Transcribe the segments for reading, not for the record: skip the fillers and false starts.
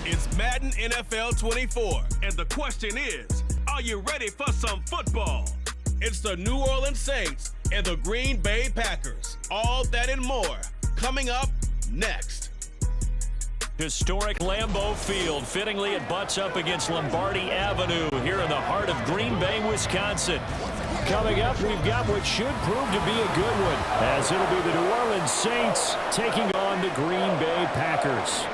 It's Madden NFL 24, and the question is, are you ready for some football? It's the New Orleans Saints and the Green Bay Packers. All that and more coming up next. Historic Lambeau Field. Fittingly, it butts up against Lombardi Avenue here in the heart of Green Bay, Wisconsin. Coming up, we've got what should prove to be a good one, as it'll be the New Orleans Saints taking on the Green Bay Packers.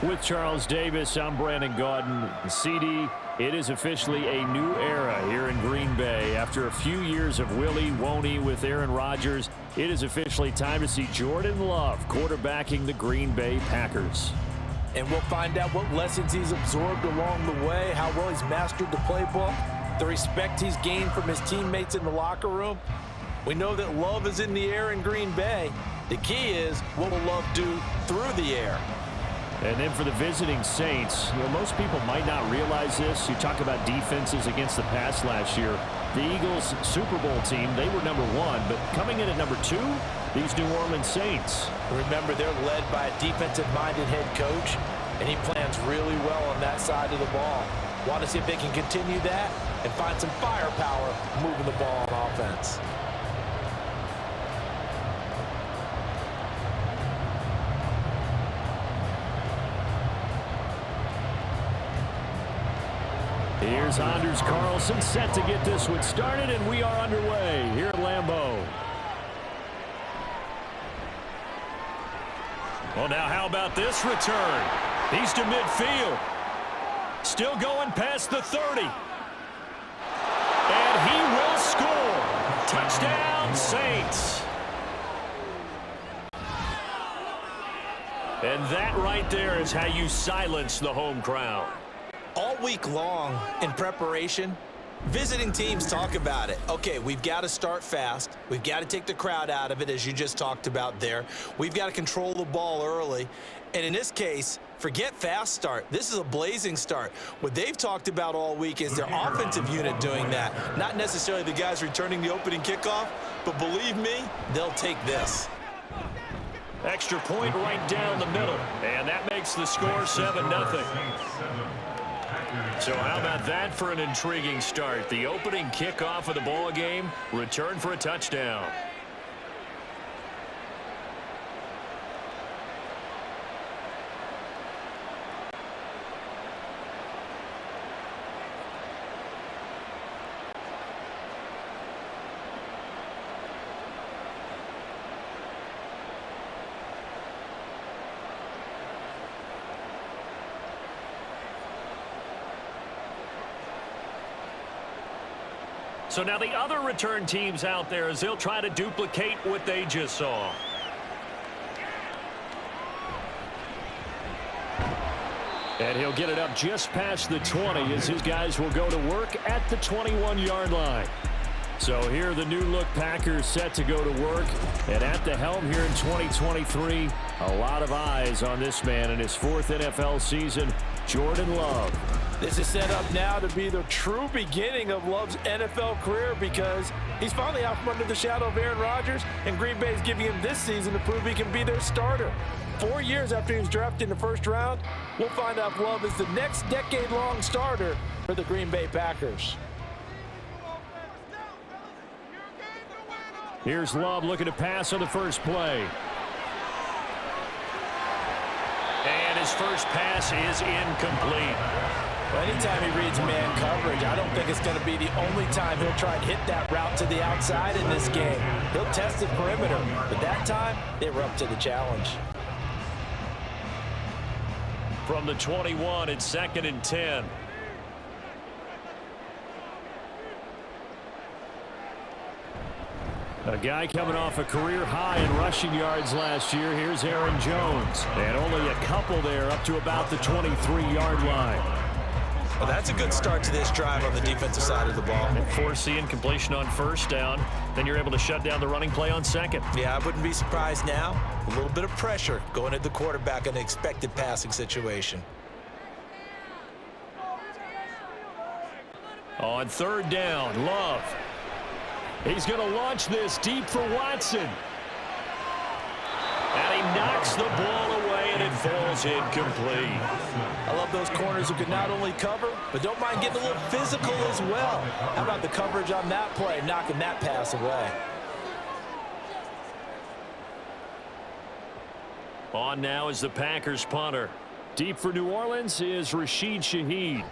With Charles Davis, I'm Brandon Gaudin. CD, it is officially a new era here in Green Bay. After a few years of Willie Woney with Aaron Rodgers, it is officially time to see Jordan Love quarterbacking the Green Bay Packers. And we'll find out what lessons he's absorbed along the way, how well he's mastered the playbook, the respect he's gained from his teammates in the locker room. We know that Love is in the air in Green Bay. The key is, what will Love do through the air? And then for the visiting Saints, most people might not realize this. You talk about defenses against the pass last year. The Eagles' Super Bowl team, they were number 1, but coming in at number 2, these New Orleans Saints. Remember, they're led by a defensive-minded head coach, and he plans really well on that side of the ball. Want to see if they can continue that and find some firepower moving the ball on offense. Here's Anders Carlson set to get this one started, and we are underway here at Lambeau. Well, now how about this return? He's to midfield. Still going past the 30. And he will score. Touchdown, Saints. And that right there is how you silence the home crowd. All week long in preparation, visiting teams talk about it. Okay, we've got to start fast. We've got to take the crowd out of it, as you just talked about there. We've got to control the ball early. And in this case, forget fast start. This is a blazing start. What they've talked about all week is their offensive unit doing that. Not necessarily the guys returning the opening kickoff, but believe me, they'll take this. Extra point right down the middle. And that makes the score 7-0. So how about that for an intriguing start? The opening kickoff of the ball game, return for a touchdown. So now the other return teams out there, as they'll try to duplicate what they just saw. And he'll get it up just past the 20 as his guys will go to work at the 21-yard line. So here the new-look Packers set to go to work. And at the helm here in 2023, a lot of eyes on this man in his 4th NFL season, Jordan Love. This is set up now to be the true beginning of Love's NFL career, because he's finally out from under the shadow of Aaron Rodgers, and Green Bay is giving him this season to prove he can be their starter. 4 years after he was drafted in the first round, we'll find out if Love is the next decade-long starter for the Green Bay Packers. Here's Love looking to pass on the first play. And his first pass is incomplete. Well, anytime he reads man coverage, I don't think it's going to be the only time he'll try and hit that route to the outside in this game. He'll test the perimeter, but that time, they were up to the challenge. From the 21, it's 2nd and 10. A guy coming off a career high in rushing yards last year. Here's Aaron Jones. And only a couple there, up to about the 23-yard line. Well, that's a good start to this drive on the defensive side of the ball. And forcing incompletion on first down. Then you're able to shut down the running play on second. Yeah, I wouldn't be surprised now. A little bit of pressure going at the quarterback in an expected passing situation. On 3rd down, Love. He's going to launch this deep for Watson. And he knocks the ball away, and it falls incomplete. I love those corners who can not only cover, but don't mind getting a little physical as well. How about the coverage on that play, knocking that pass away? On now is the Packers punter. Deep for New Orleans is Rashid Shaheed.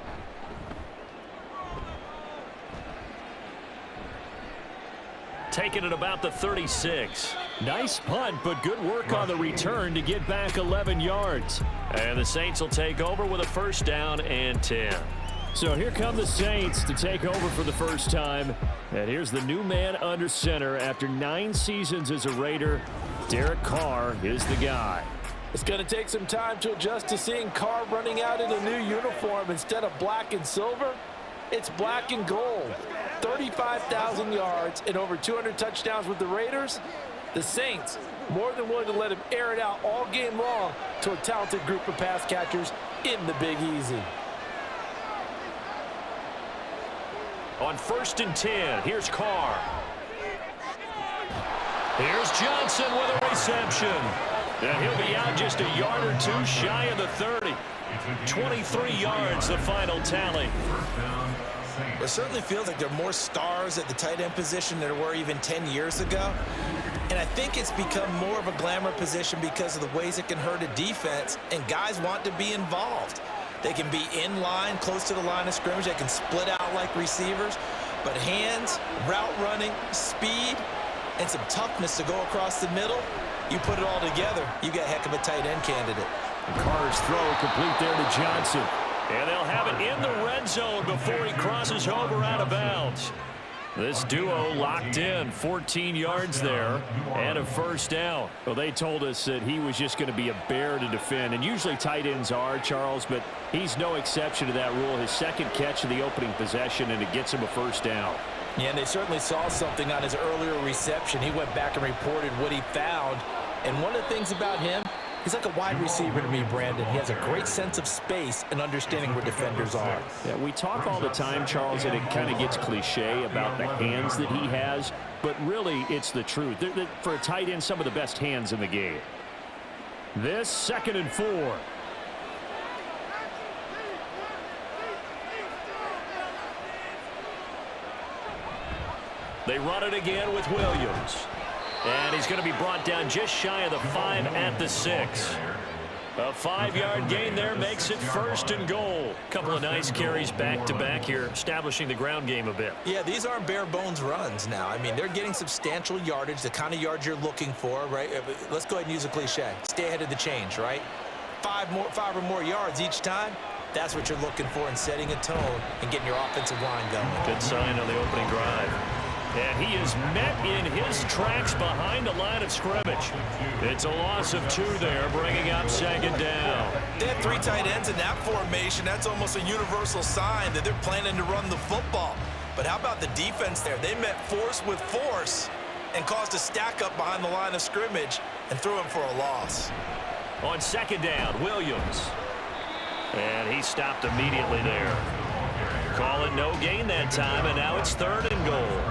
Taking it about the 36. Nice punt, but good work on the return to get back 11 yards. And the Saints will take over with a first down and 10. So here come the Saints to take over for the first time. And here's the new man under center after 9 seasons as a Raider. Derek Carr is the guy. It's going to take some time to adjust to seeing Carr running out in a new uniform instead of black and silver. It's black and gold. 35,000 yards and over 200 touchdowns with the Raiders. The Saints more than willing to let him air it out all game long to a talented group of pass catchers in the Big Easy. On 1st and 10, here's Carr. Here's Johnson with a reception. And he'll be out just a yard or two shy of the 30. 23 yards, the final tally. It certainly feels like there are more stars at the tight end position than there were even 10 years ago. And I think it's become more of a glamour position because of the ways it can hurt a defense, and guys want to be involved. They can be in line, close to the line of scrimmage. They can split out like receivers. But hands, route running, speed, and some toughness to go across the middle, you put it all together, you got a heck of a tight end candidate. Carr's throw complete there to Johnson. And they'll have it in the red zone before he crosses over out of bounds. This duo locked in, 14 yards there, and a first down. Well, they told us that he was just going to be a bear to defend, and usually tight ends are, Charles, but he's no exception to that rule. His second catch of the opening possession, and it gets him a first down. Yeah, and they certainly saw something on his earlier reception. He went back and reported what he found, and one of the things about him, he's like a wide receiver to me, Brandon. He has a great sense of space and understanding where defenders are. Yeah, we talk all the time, Charles, and it kind of gets cliche about the hands that he has, but really it's the truth. For a tight end, some of the best hands in the game. This 2nd and 4. They run it again with Williams. And he's going to be brought down just shy of the 5 at the 6. A 5-yard gain there makes it 1st and goal. Couple of nice carries back-to-back here, establishing the ground game a bit. Yeah, these aren't bare-bones runs now. I mean, they're getting substantial yardage, the kind of yards you're looking for, right? Let's go ahead and use a cliche. Stay ahead of the change, right? 5 or more yards each time. That's what you're looking for in setting a tone and getting your offensive line going. Good sign on the opening drive. And he is met in his tracks behind the line of scrimmage. It's a loss of 2 there, bringing up 2nd down. They had 3 tight ends in that formation. That's almost a universal sign that they're planning to run the football. But how about the defense there? They met force with force and caused a stack up behind the line of scrimmage and threw him for a loss. On 2nd down, Williams. And he stopped immediately there. Call it no gain that time, and now it's 3rd and goal.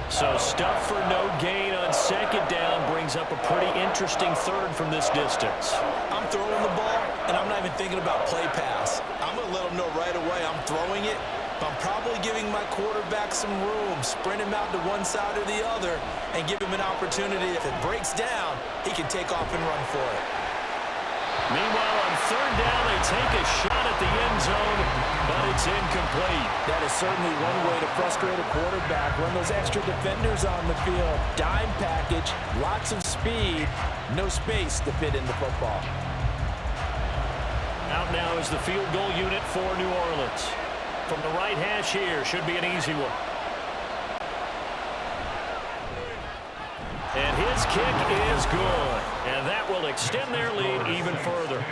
So stuff for no gain on 2nd down brings up a pretty interesting 3rd from this distance. I'm throwing the ball, and I'm not even thinking about play pass. I'm going to let them know right away I'm throwing it, but I'm probably giving my quarterback some room, sprint him out to one side or the other, and give him an opportunity. If it breaks down, he can take off and run for it. Meanwhile, on 3rd down, they take a shot at the end zone, but it's incomplete. That is certainly one way to frustrate a quarterback. Run those extra defenders on the field. Dime package, lots of speed, no space to fit in the football. Out now is the field goal unit for New Orleans. From the right hash here, should be an easy one. And his kick is good. And that will extend their lead even further.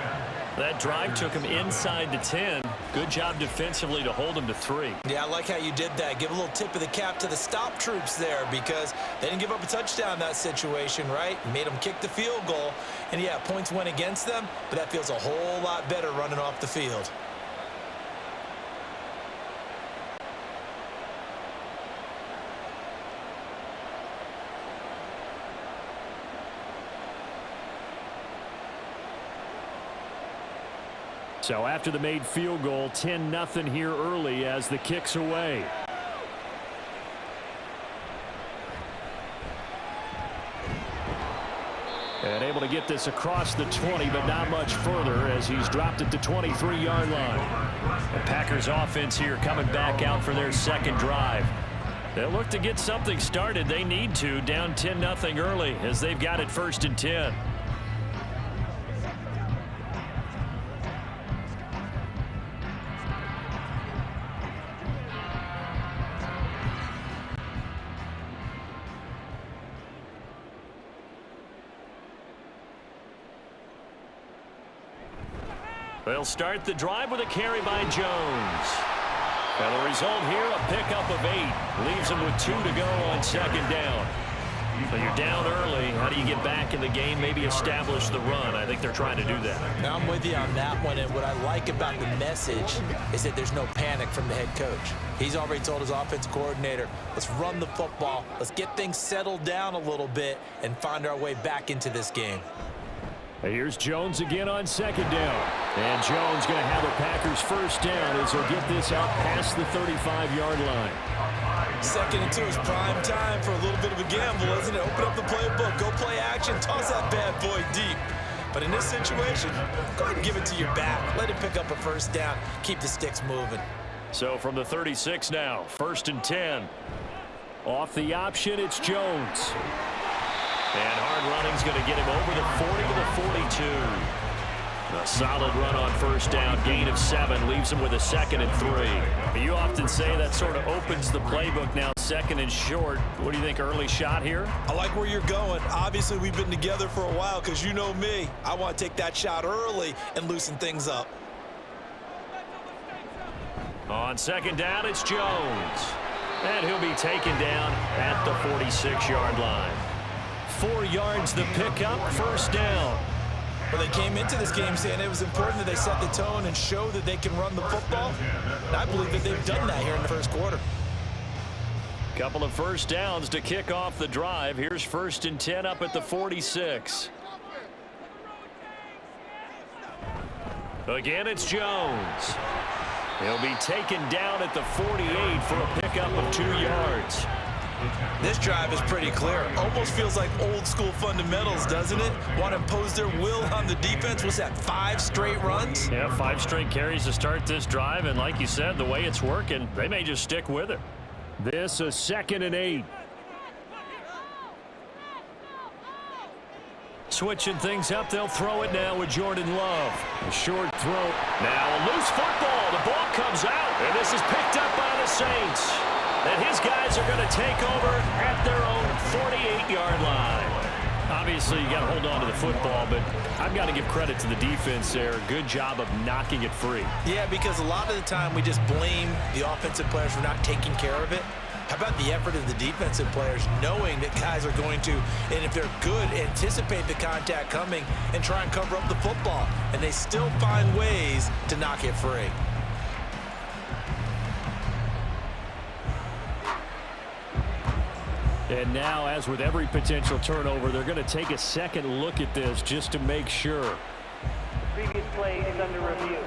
That drive took him inside the 10. Good job defensively to hold him to 3. Yeah, I like how you did that. Give a little tip of the cap to the stop troops there because they didn't give up a touchdown in that situation, right? Made them kick the field goal. And, yeah, points went against them, but that feels a whole lot better running off the field. So after the made field goal, 10-0 here early as the kick's away. And able to get this across the 20, but not much further as he's dropped it to 23-yard line. The Packers offense here coming back out for their second drive. They'll look to get something started. They need to, down 10-0 early as they've got it 1st and 10. They'll start the drive with a carry by Jones. And the result here, a pickup of 8. Leaves them with 2 to go on 2nd down. So you're down early. How do you get back in the game, maybe establish the run? I think they're trying to do that. Now I'm with you on that one, and what I like about the message is that there's no panic from the head coach. He's already told his offensive coordinator, let's run the football, let's get things settled down a little bit, and find our way back into this game. Here's Jones again on 2nd down. And Jones going to have a Packers 1st down as he'll get this out past the 35-yard line. 2nd and 2 is prime time for a little bit of a gamble, isn't it? Open up the playbook, go play action, toss that bad boy deep. But in this situation, go ahead and give it to your back. Let him pick up a 1st down, keep the sticks moving. So from the 36 now, 1st and 10. Off the option, it's Jones. And hard running's going to get him over the 40 to the 42. A solid run on 1st down, gain of 7, leaves him with a 2nd and 3. You often say that sort of opens the playbook now, 2nd and short. What do you think, early shot here? I like where you're going. Obviously, we've been together for a while because you know me. I want to take that shot early and loosen things up. On 2nd down, it's Jones. And he'll be taken down at the 46-yard line. 4 yards the pickup, 1st down. Well, they came into this game saying it was important that they set the tone and show that they can run the football. And I believe that they've done that here in the 1st quarter. Couple of 1st downs to kick off the drive. Here's 1st and 10 up at the 46. Again, it's Jones. He'll be taken down at the 48 for a pickup of 2 yards. This drive is pretty clear. Almost feels like old school fundamentals, doesn't it? Want to impose their will on the defense. What's that, 5 straight runs? Yeah, 5 straight carries to start this drive. And like you said, the way it's working, they may just stick with it. This a 2nd and 8. Switching things up, they'll throw it now with Jordan Love. A short throw. Now a loose football. The ball comes out. And this is picked up by the Saints. And his guys are going to take over at their own 48-yard line. Obviously, you got to hold on to the football, but I've got to give credit to the defense there. Good job of knocking it free. Yeah, because a lot of the time we just blame the offensive players for not taking care of it. How about the effort of the defensive players knowing that guys are going to, and if they're good, anticipate the contact coming and try and cover up the football. And they still find ways to knock it free. And now, as with every potential turnover, they're going to take a second look at this just to make sure. The previous play is under review.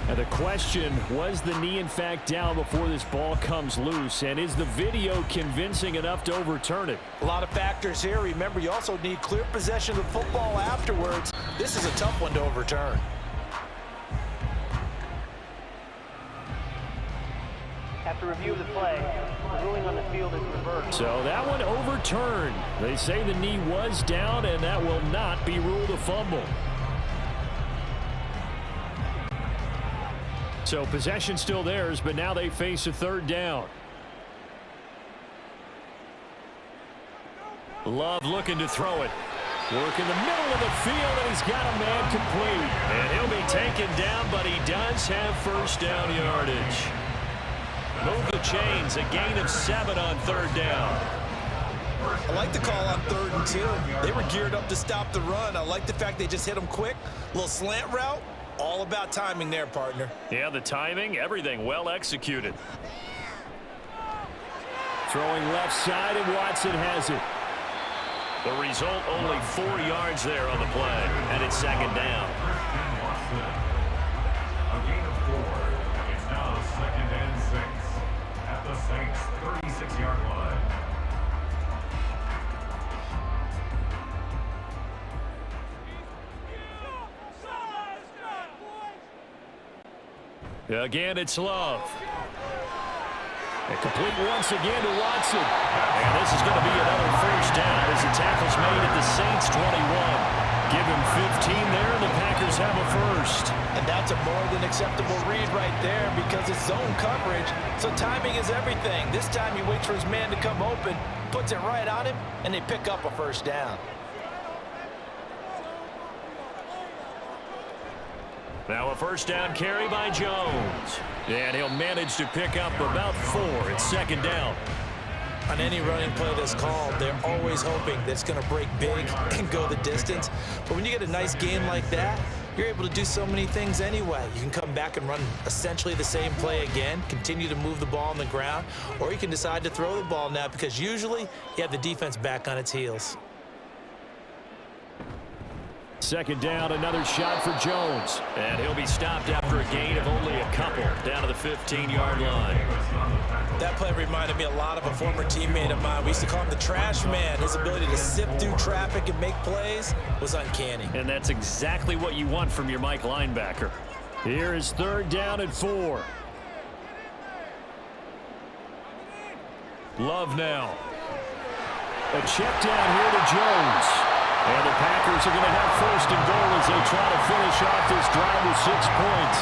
And the question, was the knee in fact down before this ball comes loose? And is the video convincing enough to overturn it? A lot of factors here. Remember, you also need clear possession of the football afterwards. This is a tough one to overturn. After review of the play, the ruling on the field is reversed. So that one overturned. They say the knee was down, and that will not be ruled a fumble. So possession still theirs, but now they face a 3rd down. Love looking to throw it. Work in the middle of the field, and he's got a man complete. And he'll be taken down, but he does have 1st down yardage. Move the chains, a gain of 7 on 3rd down. I like the call on 3rd and 2. They were geared up to stop the run. I like the fact they just hit them quick. A little slant route. All about timing there, partner. Yeah, the timing, everything well executed. Throwing left side, and Watson has it. The result, only 4 yards there on the play, and it's second down. A gain of 4. It's now second and 6 at the Saints' 36-yard line. Again, it's Love. And complete once again to Watson. And this is going to be another first down as the tackle's made at the Saints' 21. Give him 15 there, and the Packers have a first. And that's a more than acceptable read right there because it's zone coverage, so timing is everything. This time he waits for his man to come open, puts it right on him, and they pick up a first down. Now a first down carry by Jones. And he'll manage to pick up about 4. It's second down. On any running play that's called, they're always hoping that it's going to break big and go the distance. But when you get a nice game like that, you're able to do so many things anyway. You can come back and run essentially the same play again, continue to move the ball on the ground, or you can decide to throw the ball now because usually you have the defense back on its heels. Second down, another shot for Jones. And he'll be stopped after a gain of only a couple, down to the 15-yard line. That play reminded me a lot of a former teammate of mine. We used to call him the trash man. His ability to sift through traffic and make plays was uncanny. And that's exactly what you want from your Mike linebacker. Here is third down and 4. Love now. A check down here to Jones. And the Packers are going to have first and goal as they try to finish off this drive with 6 points.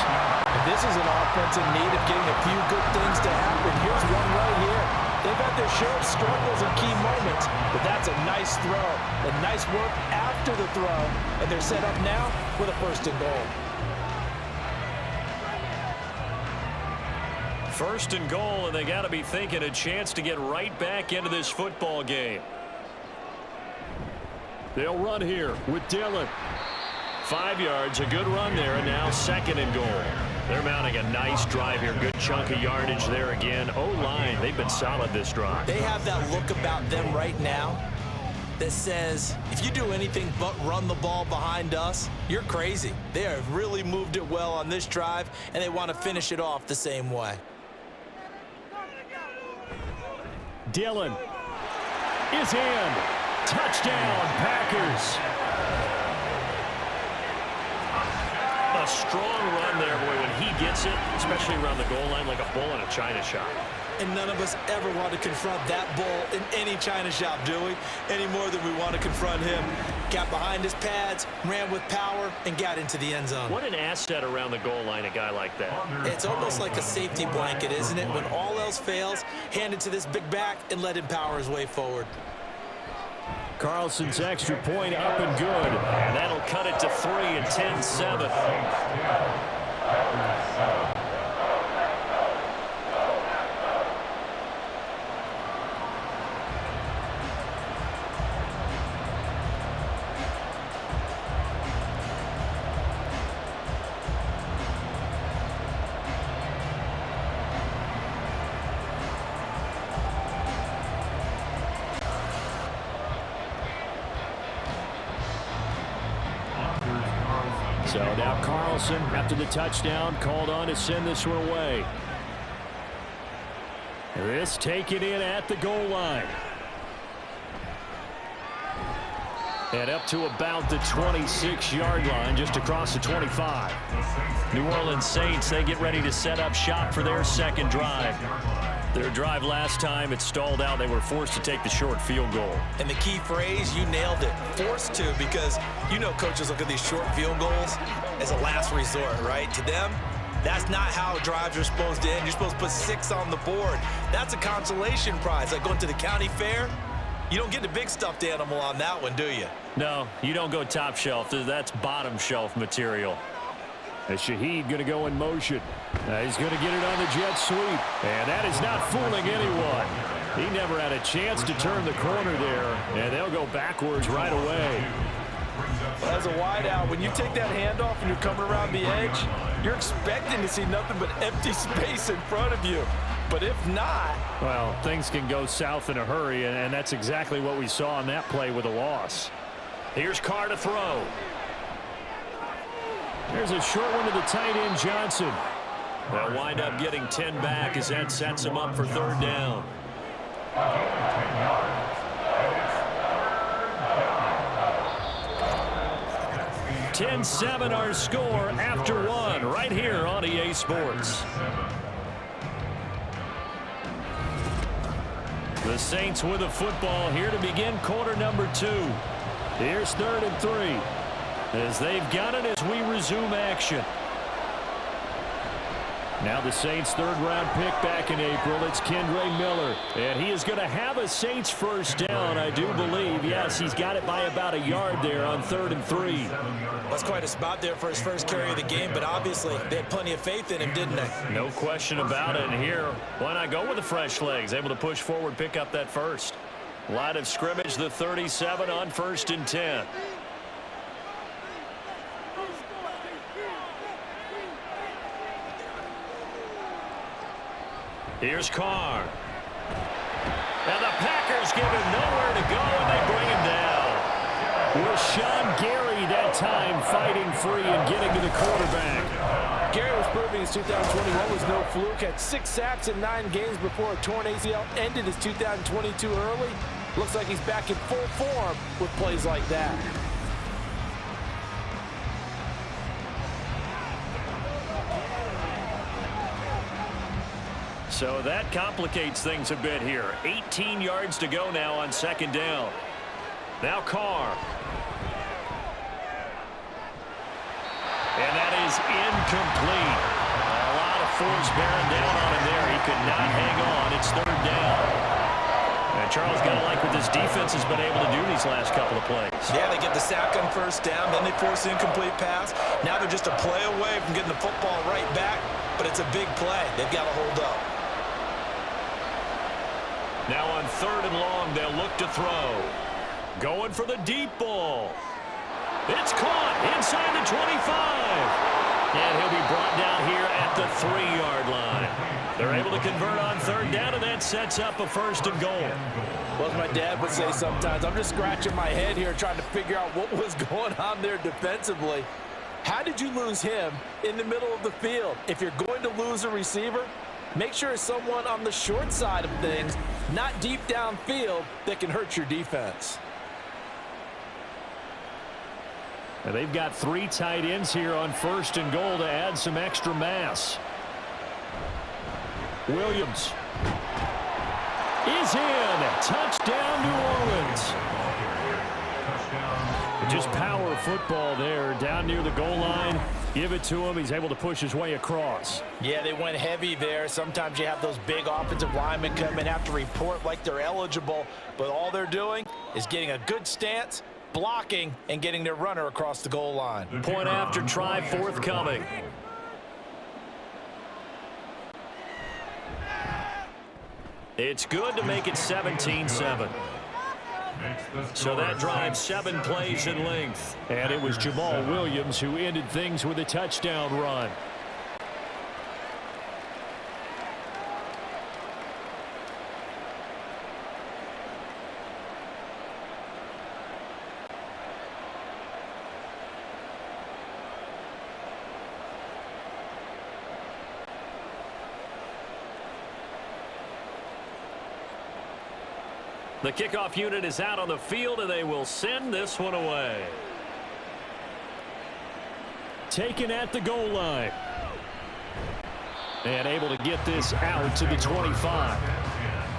And this is an offense in need of getting a few good things to happen. Here's one right here. They've had their share of struggles and key moments, but that's a nice throw. And nice work after the throw. And they're set up now with a first and goal. First and goal, and they got to be thinking a chance to get right back into this football game. They'll run here with Dillon. 5 yards, a good run there, and now second and goal. They're mounting a nice drive here. Good chunk of yardage there again. O-line, they've been solid this drive. They have that look about them right now that says, if you do anything but run the ball behind us, you're crazy. They have really moved it well on this drive, and they want to finish it off the same way. Dillon is in. Touchdown, Packers. A strong run there, boy, when he gets it, especially around the goal line, like a bull in a china shop. And none of us ever want to confront that bull in any china shop, do we? Any more than we want to confront him. Got behind his pads, ran with power, and got into the end zone. What an asset around the goal line, a guy like that. It's almost like a safety blanket, isn't it? When all else fails, hand it to this big back and let him power his way forward. Carlson's extra point up and good. And that'll cut it to 3 and 10-7. So now Carlson, after the touchdown, called on to send this one away. This taken in at the goal line. And up to about the 26-yard line, just across the 25. New Orleans Saints, they get ready to set up shop for their second drive. Their drive last time, it stalled out. They were forced to take the short field goal. And the key phrase, you nailed it, forced to, because you know coaches look at these short field goals as a last resort, right? To them, that's not how drives are supposed to end. You're supposed to put 6 on the board. That's a consolation prize. Like going to the county fair, you don't get the big stuffed animal on that one, do you? No, you don't go top shelf. That's bottom shelf material. As Shaheed going to go in motion. He's going to get it on the jet sweep. And that is not fooling anyone. He never had a chance to turn the corner there. And they'll go backwards right away. As a wideout, when you take that handoff and you're coming around the edge, you're expecting to see nothing but empty space in front of you. But if not... Well, things can go south in a hurry, and that's exactly what we saw on that play with a loss. Here's Carr to throw. There's a short one to the tight end, Johnson. They'll wind up getting 10 back as that sets him up for third down. 10-7 our score after one right here on EA Sports. The Saints with a football here to begin quarter number 2. Here's 3rd and 3 as they've got it as we resume action. Now the Saints' third-round pick back in April. It's Kendre Miller. And he is going to have a Saints first down, I do believe. Yes, he's got it by about a yard there on 3rd and 3. That's quite a spot there for his first carry of the game, but obviously they had plenty of faith in him, didn't they? No question about it. And here, why not go with the fresh legs? Able to push forward, pick up that first. Line of scrimmage, the 37 on 1st and 10. Here's Carr. And the Packers give him nowhere to go, and they bring him down. Rashawn Gary that time fighting free and getting to the quarterback. Gary was proving his 2021 was no fluke. Had 6 sacks in 9 games before a torn ACL. Ended his 2022 early. Looks like he's back in full form with plays like that. So that complicates things a bit here. 18 yards to go now on 2nd down. Now Carr. And that is incomplete. A lot of force bearing down on him there. He could not hang on. It's 3rd down. And Charles got to like what this defense has been able to do these last couple of plays. Yeah, they get the sack on 1st down, then they force the incomplete pass. Now they're just a play away from getting the football right back, but it's a big play. They've got to hold up. Now on 3rd and long, they'll look to throw. Going for the deep ball. It's caught inside the 25. And he'll be brought down here at the 3-yard line. They're able to convert on 3rd down, and that sets up a 1st and goal. Well, as my dad would say sometimes, I'm just scratching my head here trying to figure out what was going on there defensively. How did you lose him in the middle of the field? If you're going to lose a receiver, make sure it's someone on the short side of things, not deep downfield, that can hurt your defense. And they've got 3 tight ends here on 1st and goal to add some extra mass. Williams is in. Touchdown, New Orleans. Just power football there down near the goal line. Give it to him. He's able to push his way across. Yeah, they went heavy there. Sometimes you have those big offensive linemen come in, have to report like they're eligible, but all they're doing is getting a good stance, blocking, and getting their runner across the goal line. Point after try forthcoming. It's good to make it 17-7. So that drives 7 plays in length. And it was Jamal Williams who ended things with a touchdown run. The kickoff unit is out on the field, and they will send this one away. Taken at the goal line. And able to get this out to the 25.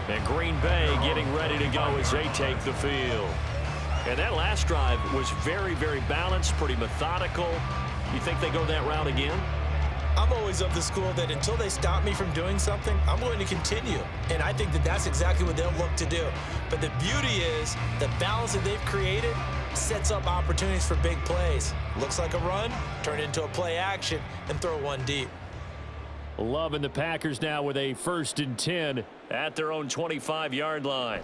And Green Bay getting ready to go as they take the field. And that last drive was very, very balanced, pretty methodical. You think they go that route again? I'm always of the school that until they stop me from doing something, I'm going to continue. And I think that that's exactly what they'll look to do. But the beauty is the balance that they've created sets up opportunities for big plays. Looks like a run, turn it into a play action, and throw one deep. Loving the Packers now with a 1st and 10 at their own 25-yard line.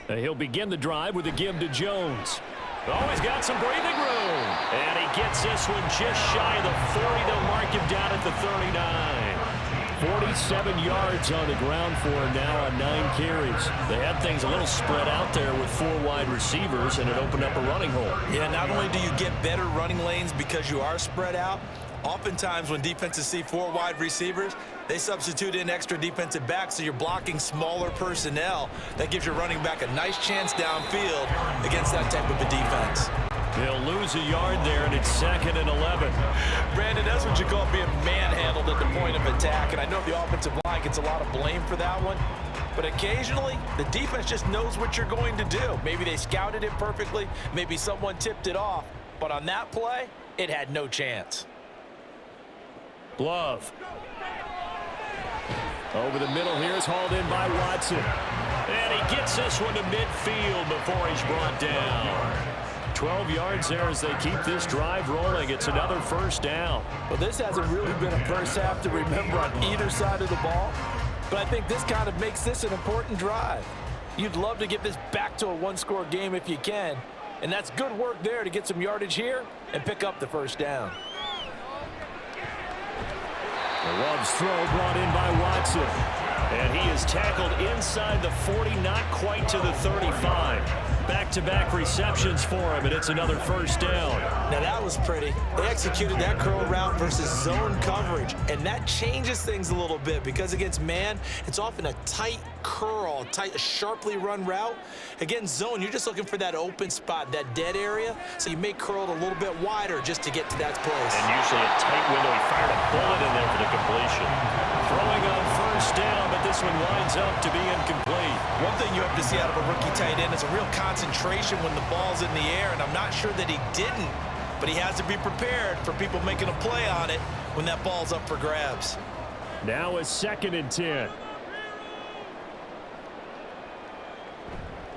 He'll begin the drive with a give to Jones. Oh, he's got some breathing room. And he gets this one just shy of the 40. They'll mark him down at the 39. 47 yards on the ground for him now on 9 carries. They had things a little spread out there with 4 wide receivers, and it opened up a running hole. Yeah, not only do you get better running lanes because you are spread out, oftentimes when defenses see 4 wide receivers, they substitute in extra defensive backs, so you're blocking smaller personnel. That gives your running back a nice chance downfield against that type of a defense. They'll lose a yard there, and it's 2nd and 11. Brandon, that's what you call being manhandled at the point of attack. And I know the offensive line gets a lot of blame for that one. But occasionally, the defense just knows what you're going to do. Maybe they scouted it perfectly. Maybe someone tipped it off. But on that play, it had no chance. Love. Over the middle here is hauled in by Watson. And he gets this one to midfield before he's brought down. 12 yards there as they keep this drive rolling. It's another first down. Well, this hasn't really been a first half to remember on either side of the ball. But I think this kind of makes this an important drive. You'd love to get this back to a 1-score game if you can. And that's good work there to get some yardage here and pick up the first down. Love's throw brought in by Watson. And he is tackled inside the 40, not quite to the 35. Back-to-back receptions for him, and it's another first down. Now that was pretty. They executed that curl route versus zone coverage, and that changes things a little bit because against man, it's often a tight curl, tight, sharply run route. Against zone, you're just looking for that open spot, that dead area, so you may curl it a little bit wider just to get to that place. And usually a tight window. He fired a bullet in there for the completion. Throwing on first down, but this one winds up to be incomplete. One thing you have to see out of a rookie tight end is a real concentration when the ball's in the air, and I'm not sure that he didn't, but he has to be prepared for people making a play on it when that ball's up for grabs. Now a 2nd and 10.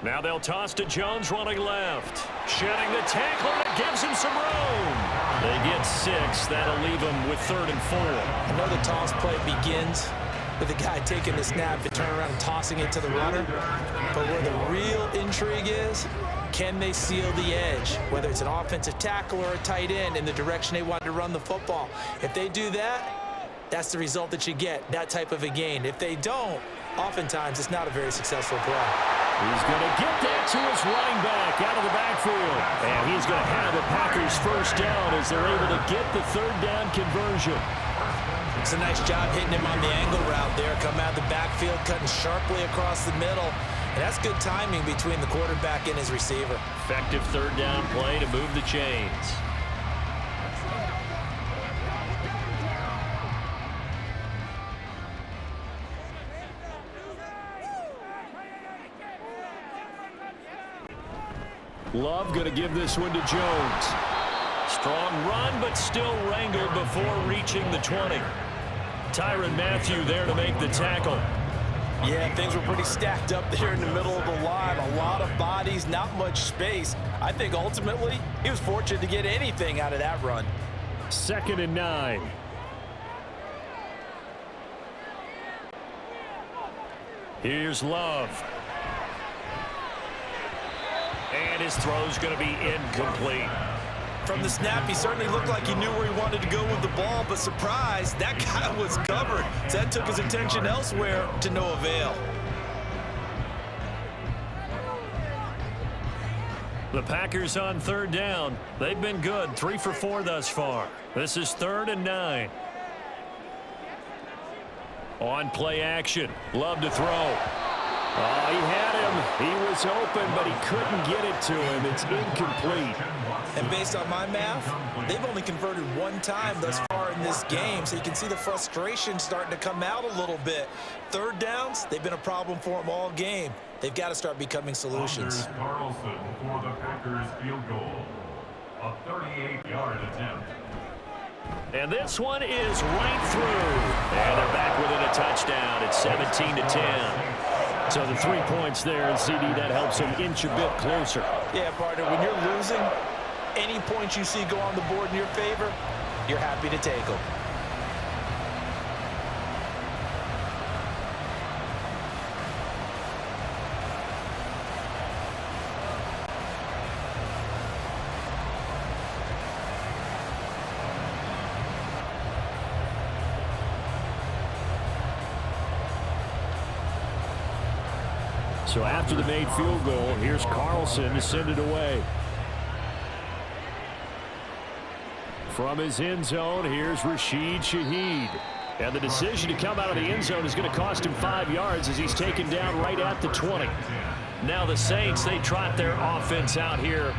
Now they'll toss to Jones running left. Shedding the tackle, and it gives him some room. They get 6. That'll leave them with 3rd and 4. I know the toss play begins with the guy taking the snap and turn around and tossing it to the runner. But where the real intrigue is, can they seal the edge? Whether it's an offensive tackle or a tight end in the direction they want to run the football. If they do that, that's the result that you get, that type of a gain. If they don't, oftentimes it's not a very successful play. He's going to get that to his running back out of the backfield. And he's going to have the Packers first down as they're able to get the 3rd down conversion. It's a nice job hitting him on the angle route there. Come out of the backfield, cutting sharply across the middle. And that's good timing between the quarterback and his receiver. Effective 3rd down play to move the chains. Love going to give this one to Jones. Strong run, but still wrangled before reaching the 20. Tyrann Mathieu there to make the tackle. Yeah, things were pretty stacked up there in the middle of the line. A lot of bodies, not much space. I think ultimately he was fortunate to get anything out of that run. 2nd and 9. Here's Love. And his throw's going to be incomplete. From the snap, he certainly looked like he knew where he wanted to go with the ball, but surprise, that guy was covered. So that took his attention elsewhere to no avail. The Packers on 3rd down. They've been good, 3 for 4 thus far. This is 3rd and 9. On play action, Love to throw. Oh, he had him. He was open, but he couldn't get it to him. It's incomplete. And based on my math, they've only converted 1 time thus far in this game, so you can see the frustration starting to come out a little bit. 3rd downs, they've been a problem for them all game. They've got to start becoming solutions. Carlson for the Packers field goal. A 38-yard attempt. And this one is right through. And they're back within a touchdown. It's 17-10. So the 3 points there, and CD, that helps them inch a bit closer. Yeah, partner, when you're losing, any points you see go on the board in your favor, you're happy to take them. So after the made field goal, here's Carlson to send it away. From his end zone, here's Rashid Shaheed. And the decision to come out of the end zone is going to cost him 5 yards as he's taken down right at the 20. Now the Saints, they trot their offense out here.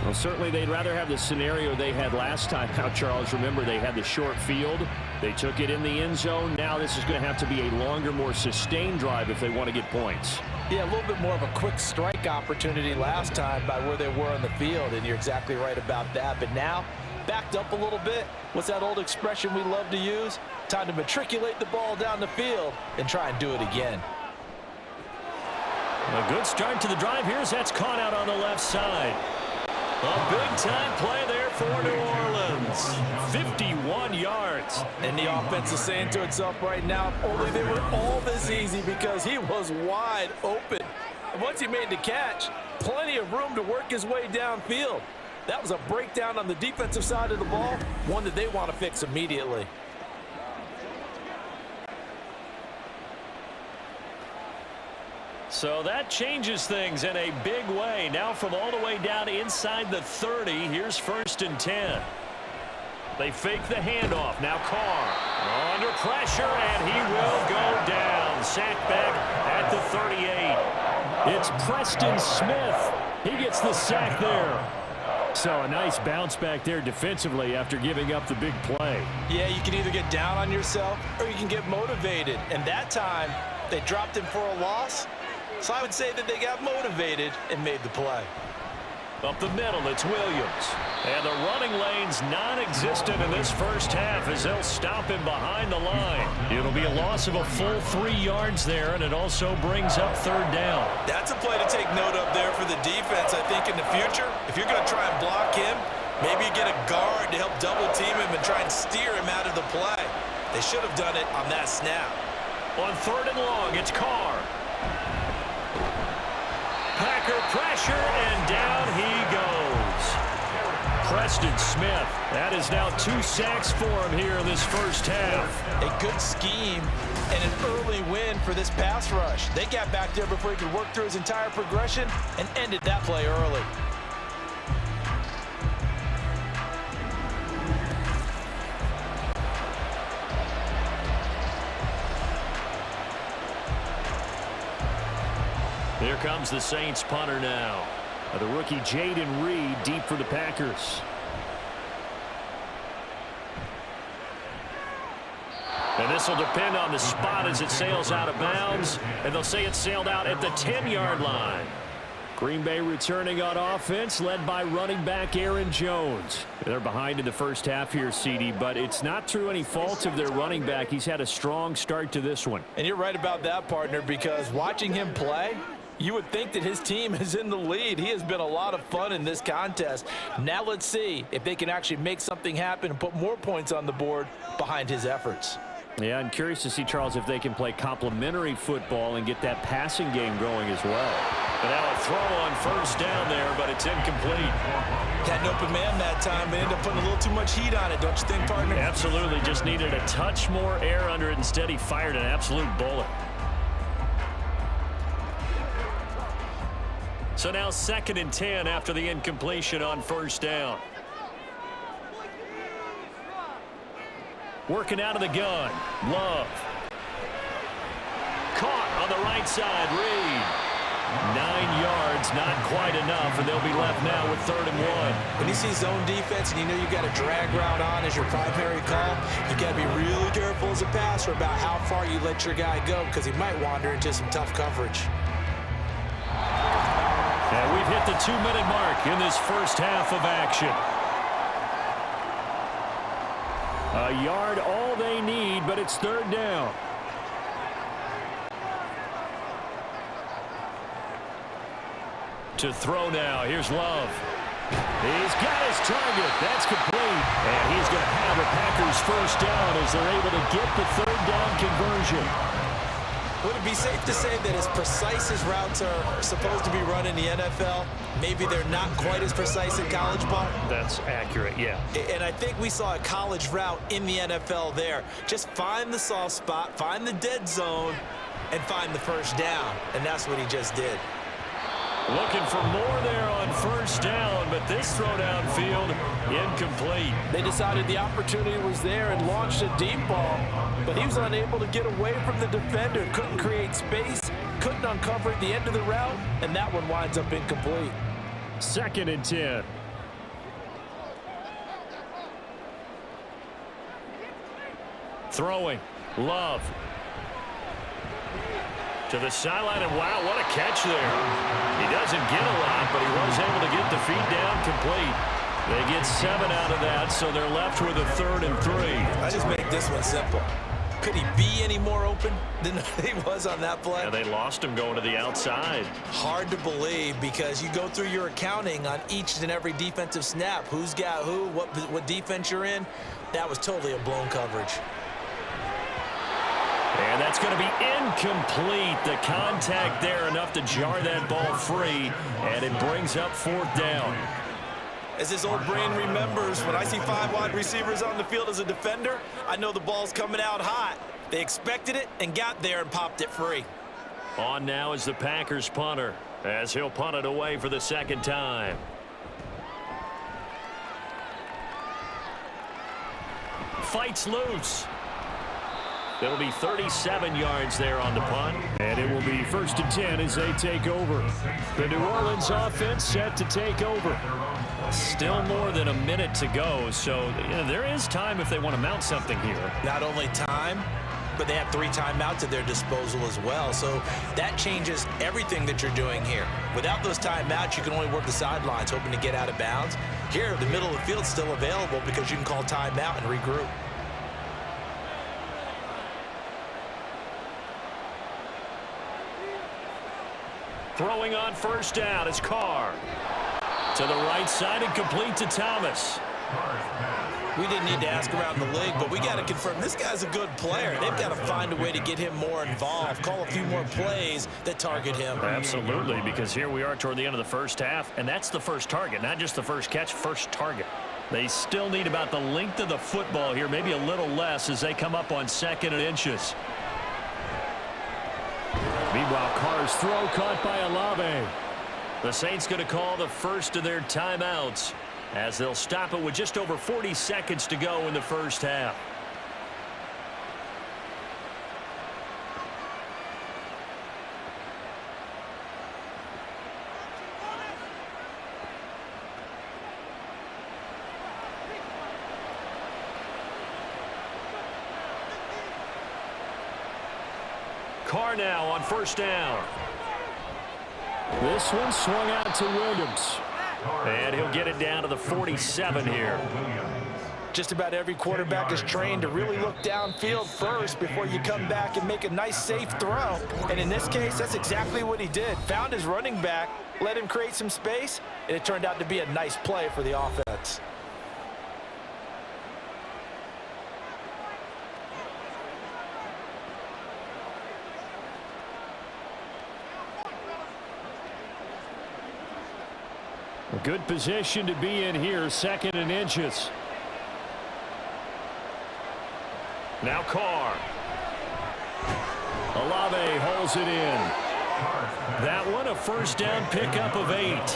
Well, certainly they'd rather have the scenario they had last time out, Charles. Remember, they had the short field. They took it in the end zone. Now this is going to have to be a longer, more sustained drive if they want to get points. Yeah, a little bit more of a quick strike opportunity last time by where they were on the field, and you're exactly right about that. But now, backed up a little bit. What's that old expression we love to use? Time to matriculate the ball down the field and try and do it again. A good start to the drive. Here's that's caught out on the left side. A big-time play there for New Orleans. 51 yards. And the offense is saying to itself right now, only they were all this easy because he was wide open. And once he made the catch, plenty of room to work his way downfield. That was a breakdown on the defensive side of the ball, one that they want to fix immediately. So that changes things in a big way. Now from all the way down inside the 30, here's 1st and 10. They fake the handoff. Now Carr under pressure, and he will go down. Sacked back at the 38. It's Preston Smith. He gets the sack there. So a nice bounce back there defensively after giving up the big play. Yeah, you can either get down on yourself or you can get motivated. And that time, they dropped him for a loss. So I would say that they got motivated and made the play. Up the middle, it's Williams. And the running lane's non-existent in this first half as they'll stop him behind the line. It'll be a loss of a full 3 yards there, and it also brings up 3rd down. That's a play to take note of there for the defense. I think in the future, if you're going to try and block him, maybe you get a guard to help double team him and try and steer him out of the play. They should have done it on that snap. On 3rd and long, it's Carr. Packer pressure, and down he goes. Preston Smith. That is now 2 sacks for him here in this first half. A good scheme and an early win for this pass rush. They got back there before he could work through his entire progression and ended that play early. Here comes the Saints punter now. The rookie Jaden Reed deep for the Packers. And this will depend on the spot as it sails out of bounds. And they'll say it sailed out at the 10-yard line. Green Bay returning on offense, led by running back Aaron Jones. They're behind in the first half here, CD, but it's not through any fault of their running back. He's had a strong start to this one. And you're right about that, partner, because watching him play, you would think that his team is in the lead. He has been a lot of fun in this contest. Now let's see if they can actually make something happen and put more points on the board behind his efforts. Yeah, I'm curious to see, Charles, if they can play complementary football and get that passing game going as well. But now a throw on 1st down there, but it's incomplete. Had an open man that time, but ended up putting a little too much heat on it, don't you think, partner? Absolutely, just needed a touch more air under it. Instead, he fired an absolute bullet. So now 2nd and 10 after the incompletion on 1st down. Working out of the gun. Love. Caught on the right side. Reed. 9 yards, not quite enough, and they'll be left now with 3rd and 1. When you see zone defense and you know you got a drag route on as your primary call, you got to be really careful as a passer about how far you let your guy go because he might wander into some tough coverage. And we've hit the 2-minute mark in this first half of action. A yard all they need, but it's 3rd down. To throw now. Here's Love. He's got his target. That's complete. And he's going to have a Packers 1st down as they're able to get the 3rd down conversion. Would it be safe to say that as precise as routes are supposed to be run in the NFL, maybe they're not quite as precise in college ball? That's accurate, yeah. And I think we saw a college route in the NFL there. Just find the soft spot, find the dead zone, and find the first down, and that's what he just did. Looking for more there on first down, but this throw downfield incomplete. They decided the opportunity was there and launched a deep ball, but he was unable to get away from the defender, couldn't create space, couldn't uncover at the end of the route, and that one winds up incomplete. 2nd and 10. Throwing. Love. To the sideline, and wow, what a catch there. He doesn't get a lot, but he was able to get the feet down complete. They get 7 out of that, so they're left with a 3rd and 3. I just make this one simple. Could he be any more open than he was on that play? And they lost him going to the outside. Hard to believe because you go through your accounting on each and every defensive snap. Who's got who, what defense you're in. That was totally a blown coverage. And that's going to be incomplete. The contact there enough to jar that ball free, and it brings up 4th down. As this old brain remembers, when I see 5 wide receivers on the field as a defender, I know the ball's coming out hot. They expected it and got there and popped it free. On now is the Packers punter, as he'll punt it away for the 2nd time. Fights loose. It'll be 37 yards there on the punt. And it will be 1st and 10 as they take over. The New Orleans offense set to take over. Still more than a minute to go, so there is time if they want to mount something here. Not only time, but they have 3 timeouts at their disposal as well, so that changes everything that you're doing here. Without those timeouts, you can only work the sidelines, hoping to get out of bounds. Here, the middle of the field's still available because you can call timeout and regroup. Throwing on first down is Carr. To the right side and complete to Thomas. We didn't need to ask around the league, but we got to confirm this guy's a good player. They've got to find a way to get him more involved, call a few more plays that target him. Absolutely, because here we are toward the end of the first half, and that's the first target, not just the first catch, first target. They still need about the length of the football here, maybe a little less as they come up on 2nd and inches. Meanwhile, Carr's throw caught by Olave. The Saints going to call the first of their timeouts as they'll stop it with just over 40 seconds to go in the first half. Carr now on first down. This one swung out to Williams. And he'll get it down to the 47 here. Just about every quarterback is trained to really look downfield first before you come back and make a nice, safe throw. And in this case, that's exactly what he did. Found his running back, let him create some space, and it turned out to be a nice play for the offense. A good position to be in here, 2nd and inches. Now Carr. Olave holds it in. That one a first down pickup of 8. Olave.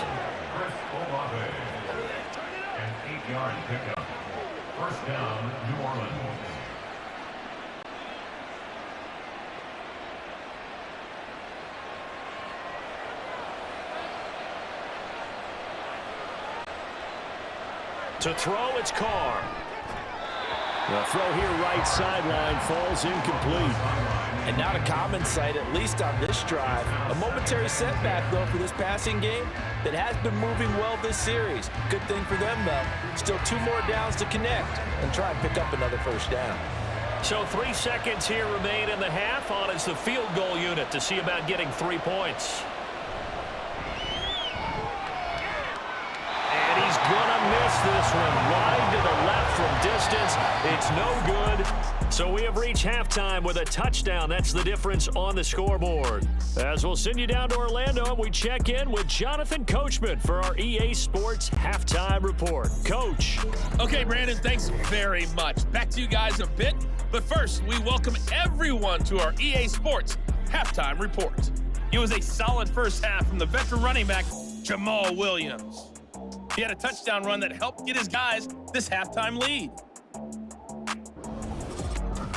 An 8-yard pickup. First down, New Orleans. To throw, it's Carr. The throw here right sideline falls incomplete. And not a common sight, at least on this drive. A momentary setback, though, for this passing game that has been moving well this series. Good thing for them, though. Still 2 more downs to connect and try and pick up another first down. So 3 seconds here remain in the half. On is the field goal unit to see about getting 3 points. And he's gonna miss this one. Wide to the left from distance. It's no good. So we have reached halftime with a touchdown. That's the difference on the scoreboard. As we'll send you down to Orlando, we check in with Jonathan Coachman for our EA Sports Halftime Report. Coach. Okay, Brandon, thanks very much. Back to you guys a bit. But first, we welcome everyone to our EA Sports halftime report. It was a solid first half from the veteran running back, Jamal Williams. He had a touchdown run that helped get his guys this halftime lead.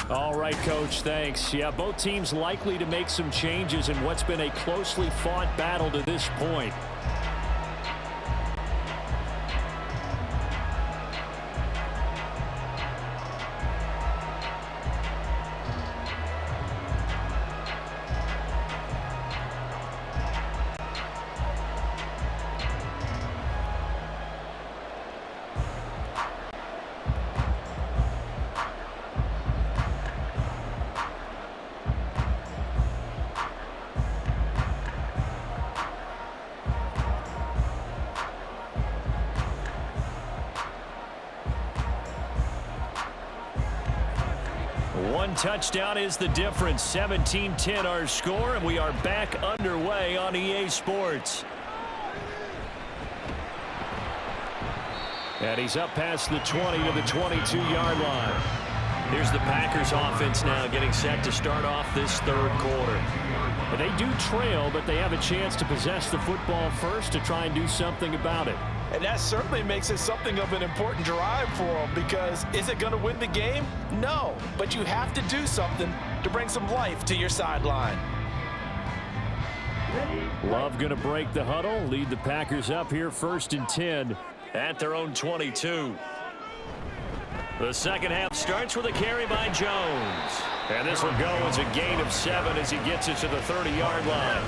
All right, Coach, thanks. Yeah, both teams likely to make some changes in what's been a closely fought battle to this point. One touchdown is the difference. 17-10 our score, and we are back underway on EA Sports. And he's up past the 20 to the 22-yard line. Here's the Packers offense now getting set to start off this third quarter. They do trail, but they have a chance to possess the football first to try and do something about it. And that certainly makes it something of an important drive for them, because is it going to win the game? No, but you have to do something to bring some life to your sideline. Love going to break the huddle, lead the Packers up here 1st and 10 at their own 22. The second half starts with a carry by Jones. And this will go as a gain of 7 as he gets it to the 30-yard line.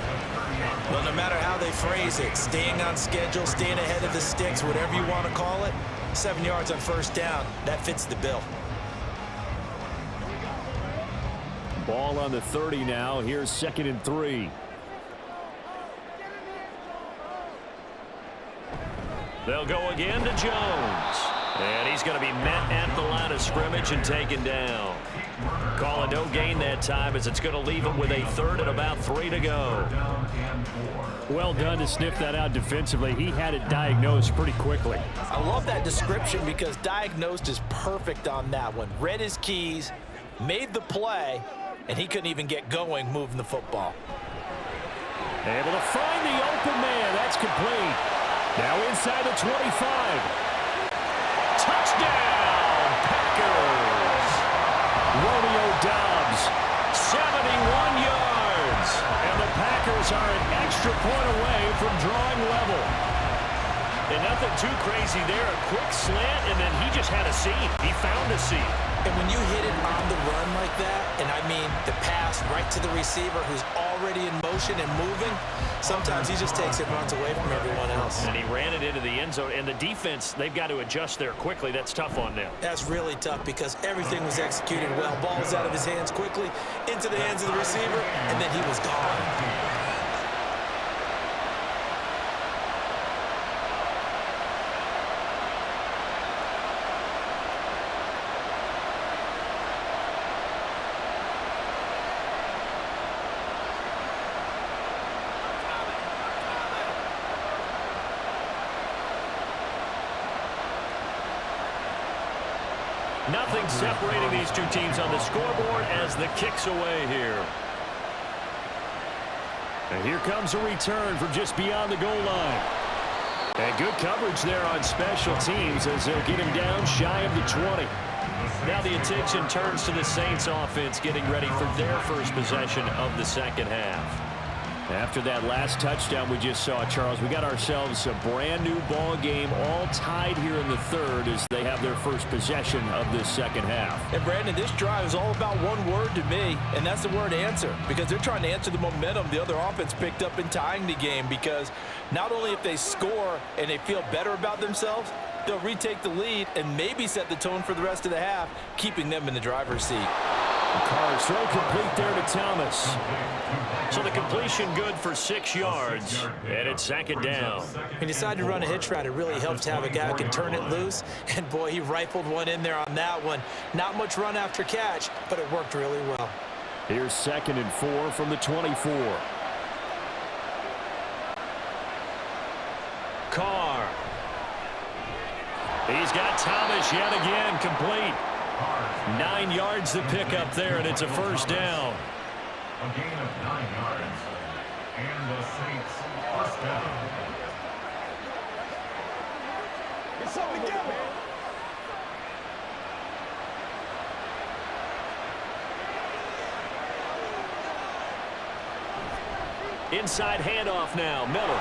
Well, no matter how they phrase it, staying on schedule, staying ahead of the sticks, whatever you want to call it, 7 yards on first down, that fits the bill. Ball on the 30 now. Here's 2nd and 3. They'll go again to Jones. And he's going to be met at the line of scrimmage and taken down. Call a no gain that time, as it's going to leave him with a 3rd and about 3 to go. Well done to sniff that out defensively. He had it diagnosed pretty quickly. I love that description, because diagnosed is perfect on that one. Read his keys, made the play, and he couldn't even get going moving the football. Able to find the open man. That's complete. Now inside the 25. Touchdown, Packers! Romeo Doubs, 71 yards. And the Packers are an extra point away from drawing level. And nothing too crazy there. A quick slant, and then he just had a seam. He found a seam. And when you hit it on the run like that, and I mean the pass right to the receiver who's already in motion and moving, sometimes he just takes it and runs away from everyone else. And he ran it into the end zone. And the defense, they've got to adjust there quickly. That's tough on them. That's really tough, because everything was executed well. Ball was out of his hands quickly, into the hands of the receiver, and then he was gone. Nothing separating these two teams on the scoreboard as the kick's away here. And here comes a return from just beyond the goal line. And good coverage there on special teams as they'll get him down shy of the 20. Now the attention turns to the Saints offense getting ready for their first possession of the second half. After that last touchdown we just saw, Charles, we got ourselves a brand new ball game, all tied here in the third as they have their first possession of this second half. And Brandon, this drive is all about one word to me, and that's the word answer, because they're trying to answer the momentum the other offense picked up in tying the game, because not only if they score and they feel better about themselves, they'll retake the lead and maybe set the tone for the rest of the half, keeping them in the driver's seat. Carr throw complete there to Thomas. So the completion good for 6 yards, and it's 2nd down. He decided to run a hitch route. It really helps to have a guy who can turn it loose, and boy, he rifled one in there on that one. Not much run after catch, but it worked really well. Here's 2nd and 4 from the 24. Carr. He's got Thomas yet again complete. 9 yards to pick up there, and it's a first down. A gain of 9 yards. And the Saints first down. Get something together. Inside handoff now, Miller.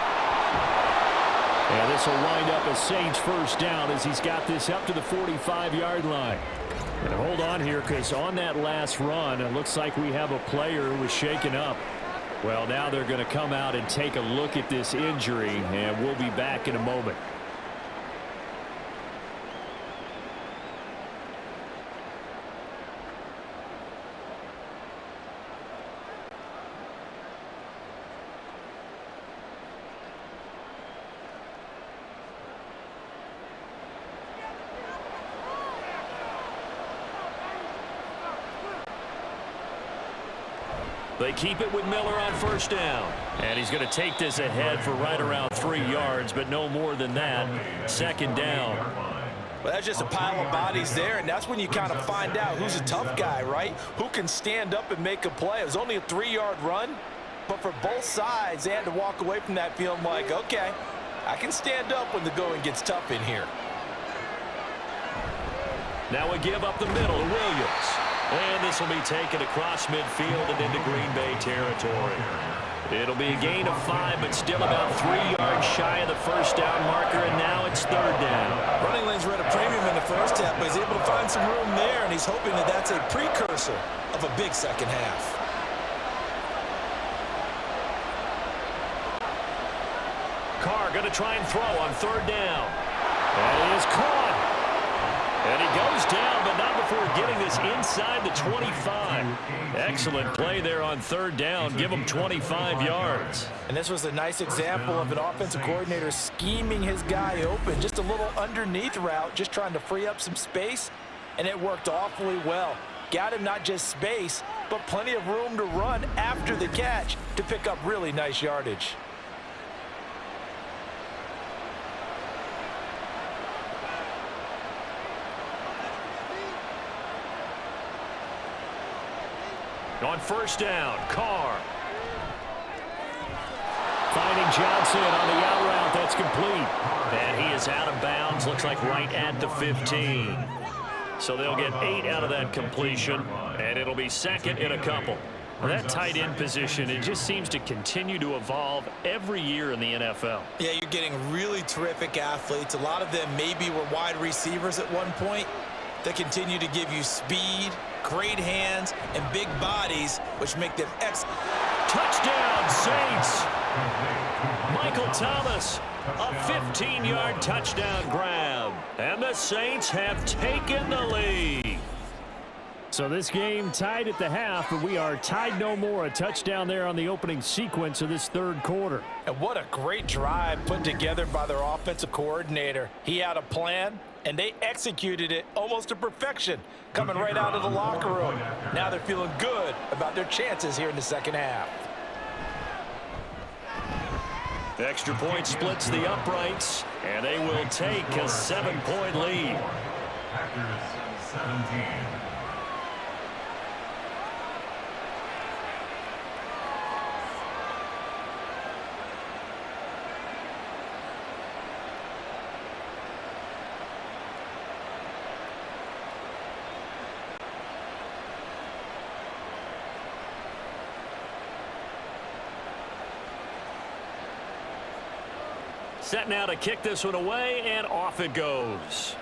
And this will wind up a Saints first down as he's got this up to the 45-yard line. And hold on here, because on that last run, it looks like we have a player who was shaken up. Well, now they're going to come out and take a look at this injury, and we'll be back in a moment. They keep it with Miller on first down. And he's going to take this ahead for right around 3 yards, but no more than that. Second down. Well, that's just a pile of bodies there, and that's when you kind of find out who's a tough guy, right? Who can stand up and make a play. It was only a 3-yard run, but for both sides, they had to walk away from that feeling like, okay, I can stand up when the going gets tough in here. Now we give up the middle to Williams. And this will be taken across midfield and into Green Bay territory. It'll be a gain of 5, but still about 3 yards shy of the first down marker, and now it's third down. Running lanes were at a premium in the first half, but he's able to find some room there, and he's hoping that that's a precursor of a big second half. Carr going to try and throw on third down. And he is caught. And he goes down, but not before getting this inside the 25. Excellent play there on third down. Give him 25 yards. And this was a nice example of an offensive coordinator scheming his guy open. Just a little underneath route, just trying to free up some space, and it worked awfully well. Got him not just space, but plenty of room to run after the catch to pick up really nice yardage. On first down, Carr. Finding Johnson on the out route. That's complete. And he is out of bounds. Looks like right at the 15. So they'll get 8 out of that completion. And it'll be second in a couple. Well, that tight end position, it just seems to continue to evolve every year in the NFL. Yeah, you're getting really terrific athletes. A lot of them maybe were wide receivers at one point. They continue to give you speed, great hands, and big bodies, which make them excellent. Touchdown, Saints! Michael Thomas, a 15-yard touchdown grab. And the Saints have taken the lead. So this game tied at the half, but we are tied no more. A touchdown there on the opening sequence of this third quarter. And what a great drive put together by their offensive coordinator. He had a plan, and they executed it almost to perfection, coming right out of the locker room. Now they're feeling good about their chances here in the second half. Extra point splits the uprights, and they will take a 7-point lead. Packers 17. Set now to kick this one away, and off it goes.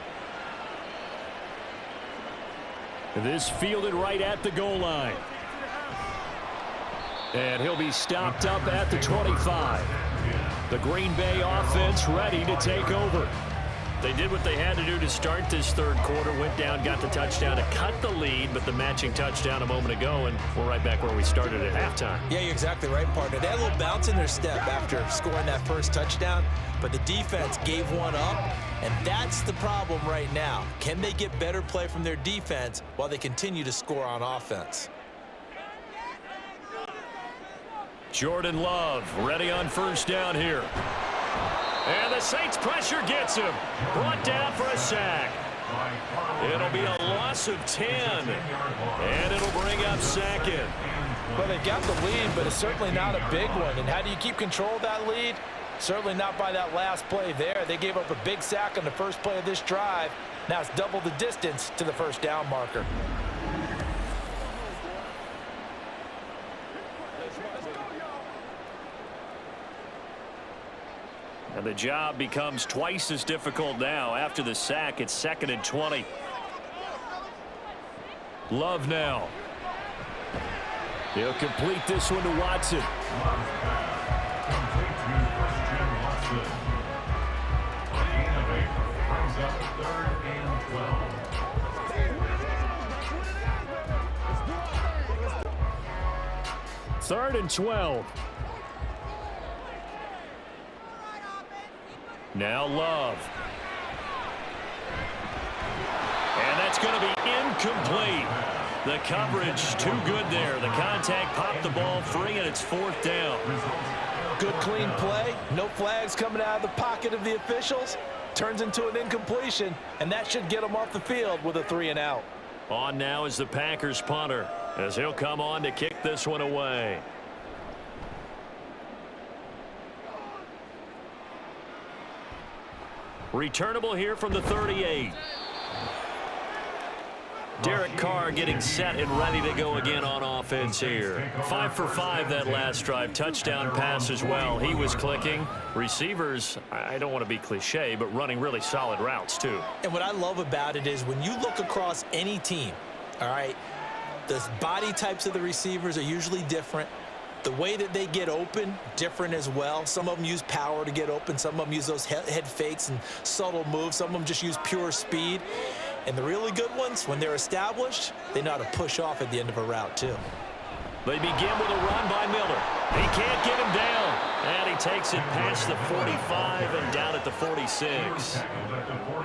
This fielded right at the goal line. And he'll be stopped up at the 25. The Green Bay offense ready to take over. They did what they had to do to start this third quarter, went down, got the touchdown to cut the lead, but the matching touchdown a moment ago, and we're right back where we started at halftime. Yeah, you're exactly right, partner. They had a little bounce in their step after scoring that first touchdown, but the defense gave one up, and that's the problem right now. Can they get better play from their defense while they continue to score on offense? Jordan Love ready on first down here. And the Saints pressure gets him. Brought down for a sack. It'll be a line loss of 10. And it'll bring up second. Well, they got the lead, but it's certainly not a big one. And how do you keep control of that lead? Certainly not by that last play there. They gave up a big sack on the first play of this drive. Now it's double the distance to the first down marker. And the job becomes twice as difficult now. After the sack, it's 2nd and 20. Love now. He'll complete this one to Watson. Complete to Christian Watson. Gain of 8 brings up 3rd and 12. 3rd and 12. Now Love. And that's going to be incomplete. The coverage too good there. The contact popped the ball free, and it's 4th down. Good clean play. No flags coming out of the pocket of the officials. Turns into an incompletion, and that should get them off the field with a 3-and-out. On now is the Packers punter, as he'll come on to kick this one away. Returnable here from the 38. Derek Carr getting set and ready to go again on offense here. 5 for 5 that last drive. Touchdown pass as well. He was clicking. Receivers, I don't want to be cliche, but running really solid routes too. And what I love about it is when you look across any team, all right, the body types of the receivers are usually different. The way that they get open, different as well. Some of them use power to get open. Some of them use those head fakes and subtle moves. Some of them just use pure speed. And the really good ones, when they're established, they know how to push off at the end of a route, too. They begin with a run by Miller. He can't get him down. And he takes it past the 45 and down at the 46.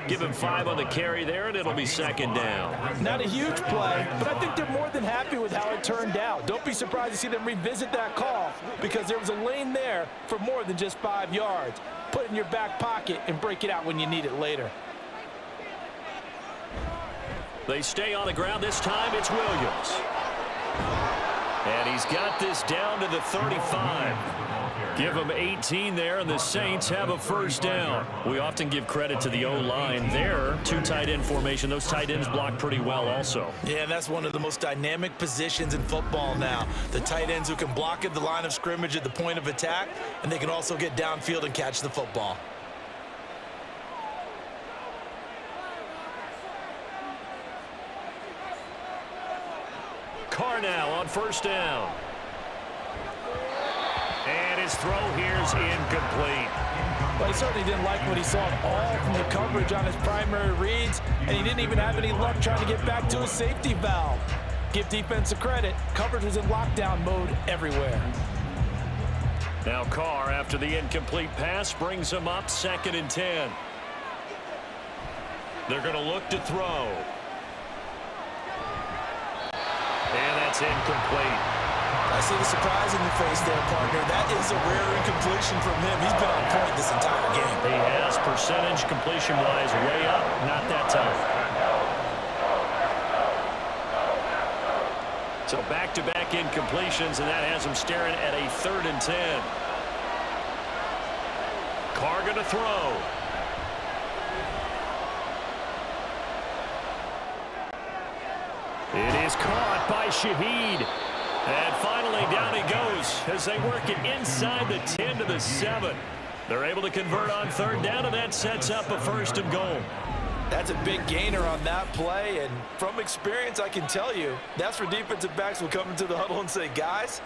Give him 5 on the carry there, and it'll be 2nd down. Not a huge play, but I think they're more than happy with how it turned out. Don't be surprised to see them revisit that call because there was a lane there for more than just 5 yards. Put it in your back pocket and break it out when you need it later. They stay on the ground. This time it's Williams. And he's got this down to the 35. Give him 18 there, and the Saints have a 1st down. We often give credit to the O-line there. 2 tight end formation. Those tight ends block pretty well also. Yeah, and that's one of the most dynamic positions in football now. The tight ends who can block at the line of scrimmage at the point of attack, and they can also get downfield and catch the football. Carr now on 1st down. And his throw here's incomplete. Well, he certainly didn't like what he saw at all from the coverage on his primary reads, and he didn't even have any luck trying to get back to his safety valve. Give defense a credit. Coverage was in lockdown mode everywhere. Now Carr, after the incomplete pass, brings him up 2nd and 10. They're going to look to throw. And that's incomplete. I see the surprise in your face there, partner. That is a rare incompletion from him. He's been on point this entire game. He has, percentage completion-wise way up. Not that time. So back-to-back incompletions, and that has him staring at a 3rd and 10. Carr going to throw. It is caught by Shaheed. And finally, down he goes as they work it inside the 10 to the 7. They're able to convert on 3rd down, and that sets up a 1st and goal. That's a big gainer on that play, and from experience, I can tell you, that's where defensive backs will come into the huddle and say, guys,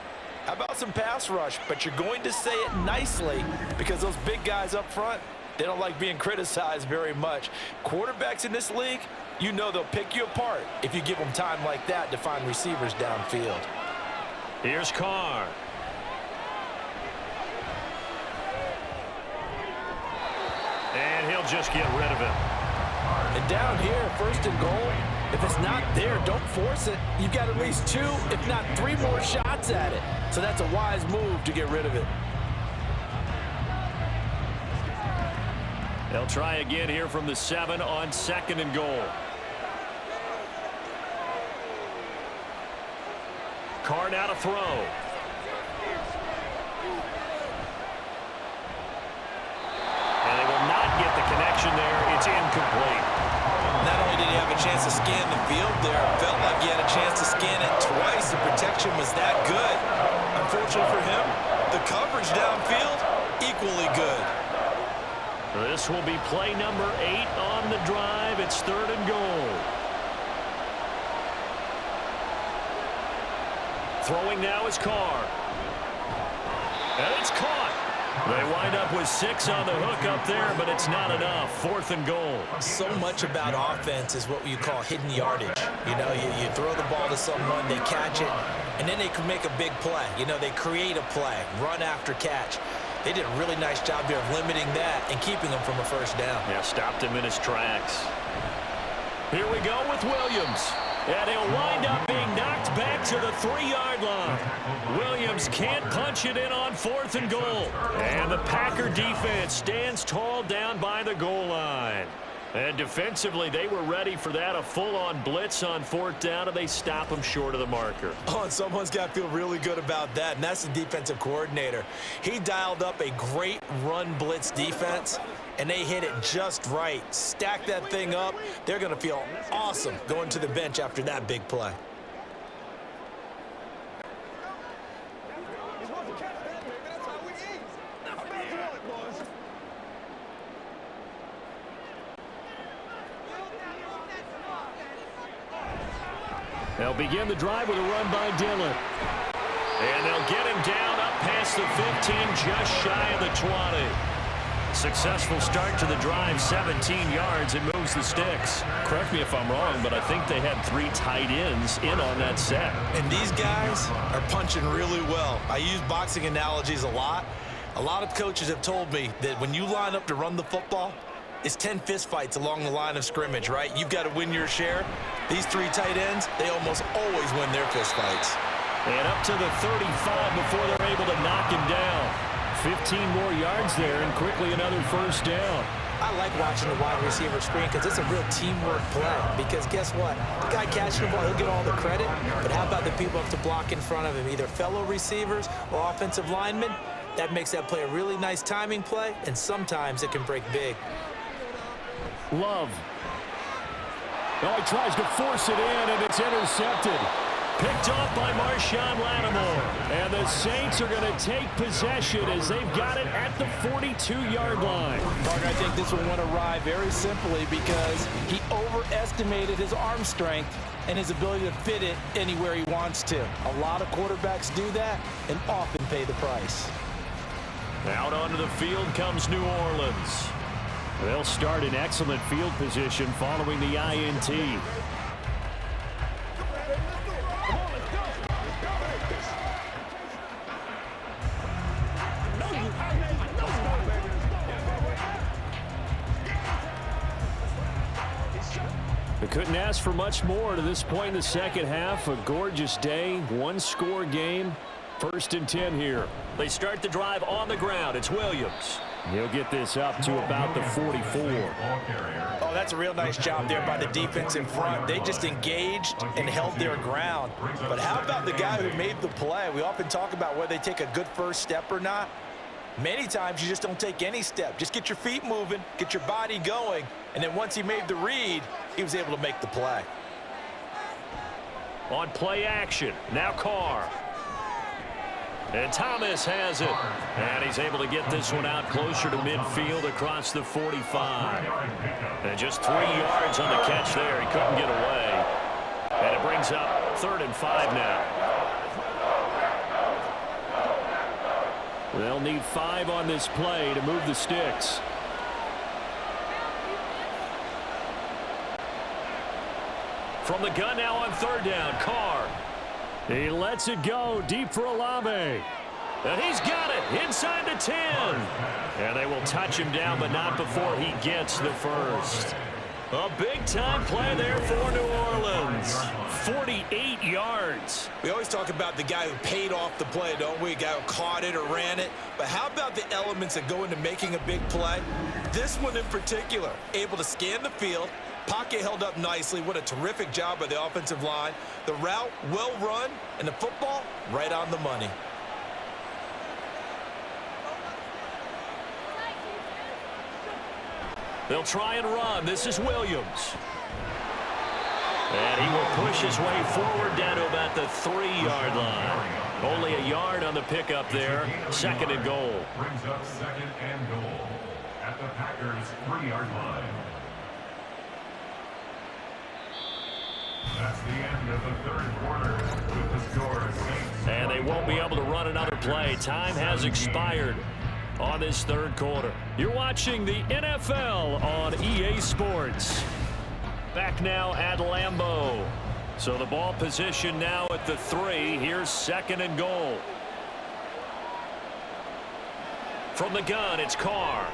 how about some pass rush? But you're going to say it nicely because those big guys up front, they don't like being criticized very much. Quarterbacks in this league, you know they'll pick you apart if you give them time like that to find receivers downfield. Here's Carr. And he'll just get rid of it. And down here, 1st and goal, if it's not there, don't force it. You've got at least 2, if not 3 more shots at it. So that's a wise move to get rid of it. They'll try again here from the 7 on 2nd and goal. Carr now to throw. And they will not get the connection there. It's incomplete. Not only did he have a chance to scan the field there, it felt like he had a chance to scan it twice. The protection was that good. Unfortunately for him, the coverage downfield, equally good. This will be play number 8 on the drive. It's 3rd and goal. Throwing now is Carr. And it's caught. They wind up with 6 on the hook up there, but it's not enough. 4th and goal. So much about offense is what you call hidden yardage. You know, you throw the ball to someone, they catch it, and then they can make a big play. You know, they create a play, run after catch. They did a really nice job there of limiting that and keeping him from a first down. Yeah, stopped him in his tracks. Here we go with Williams. And he'll wind up being knocked back to the 3-yard line. Williams can't punch it in on 4th and goal. And the Packer defense stands tall down by the goal line. And defensively, they were ready for that, a full-on blitz on 4th down, and they stop them short of the marker. Oh, and someone's got to feel really good about that, and that's the defensive coordinator. He dialed up a great run blitz defense, and they hit it just right. Stack that thing up. They're going to feel awesome going to the bench after that big play. They'll begin the drive with a run by Dillon. And they'll get him down up past the 15, just shy of the 20. Successful start to the drive, 17 yards. It moves the sticks. Correct me if I'm wrong, but I think they had 3 tight ends in on that set. And these guys are punching really well. I use boxing analogies a lot. A lot of coaches have told me that when you line up to run the football, it's 10 fistfights along the line of scrimmage, right? You've got to win your share. These 3 tight ends, they almost always win their fistfights. And up to the 35 before they're able to knock him down. 15 more yards there, and quickly another first down. I like watching the wide receiver screen because it's a real teamwork play. Because guess what? The guy catching the ball, he'll get all the credit. But how about the people up to block in front of him, either fellow receivers or offensive linemen? That makes that play a really nice timing play, and sometimes it can break big. Love. Oh, he tries to force it in, and it's intercepted. Picked off by Marshawn Lattimore. And the Saints are going to take possession as they've got it at the 42-yard line. Parker, I think this will want to ride very simply because he overestimated his arm strength and his ability to fit it anywhere he wants to. A lot of quarterbacks do that and often pay the price. Out onto the field comes New Orleans. They'll start in excellent field position following the INT. They couldn't ask for much more to this point in the second half. A gorgeous day, 1-score game. 1st and 10 here. They start the drive on the ground. It's Williams. He'll get this up to about the 44. Oh, that's a real nice job there by the defense in front. They just engaged and held their ground. But how about the guy who made the play? We often talk about whether they take a good first step or not. Many times you just don't take any step. Just get your feet moving, get your body going, and then once he made the read, he was able to make the play. On play action, now Carr. And Thomas has it. And he's able to get this one out closer to midfield across the 45. And just 3 yards on the catch there. He couldn't get away. And it brings up 3rd and 5 now. They'll need 5 on this play to move the sticks. From the gun now on 3rd down, Carr. He lets it go deep for Olave. And he's got it inside the 10. And they will touch him down, but not before he gets the first. A big-time play there for New Orleans. 48 yards. We always talk about the guy who paid off the play, don't we? A guy who caught it or ran it. But how about the elements that go into making a big play? This one in particular, able to scan the field, Pocket held up nicely. What a terrific job by the offensive line. The route, well run, and the football, right on the money. They'll try and run. This is Williams. And he will push his way forward down to about the 3-yard line. Only a yard on the pickup there. 2nd and goal. Brings up 2nd and goal at the Packers' 3-yard line. That's the end of the 3rd quarter with the score Saints. And they won't be able to run another play. Time has expired on this 3rd quarter. You're watching the NFL on EA Sports. Back now at Lambeau. So the ball position now at the 3. Here's 2nd and goal. From the gun, it's Carr.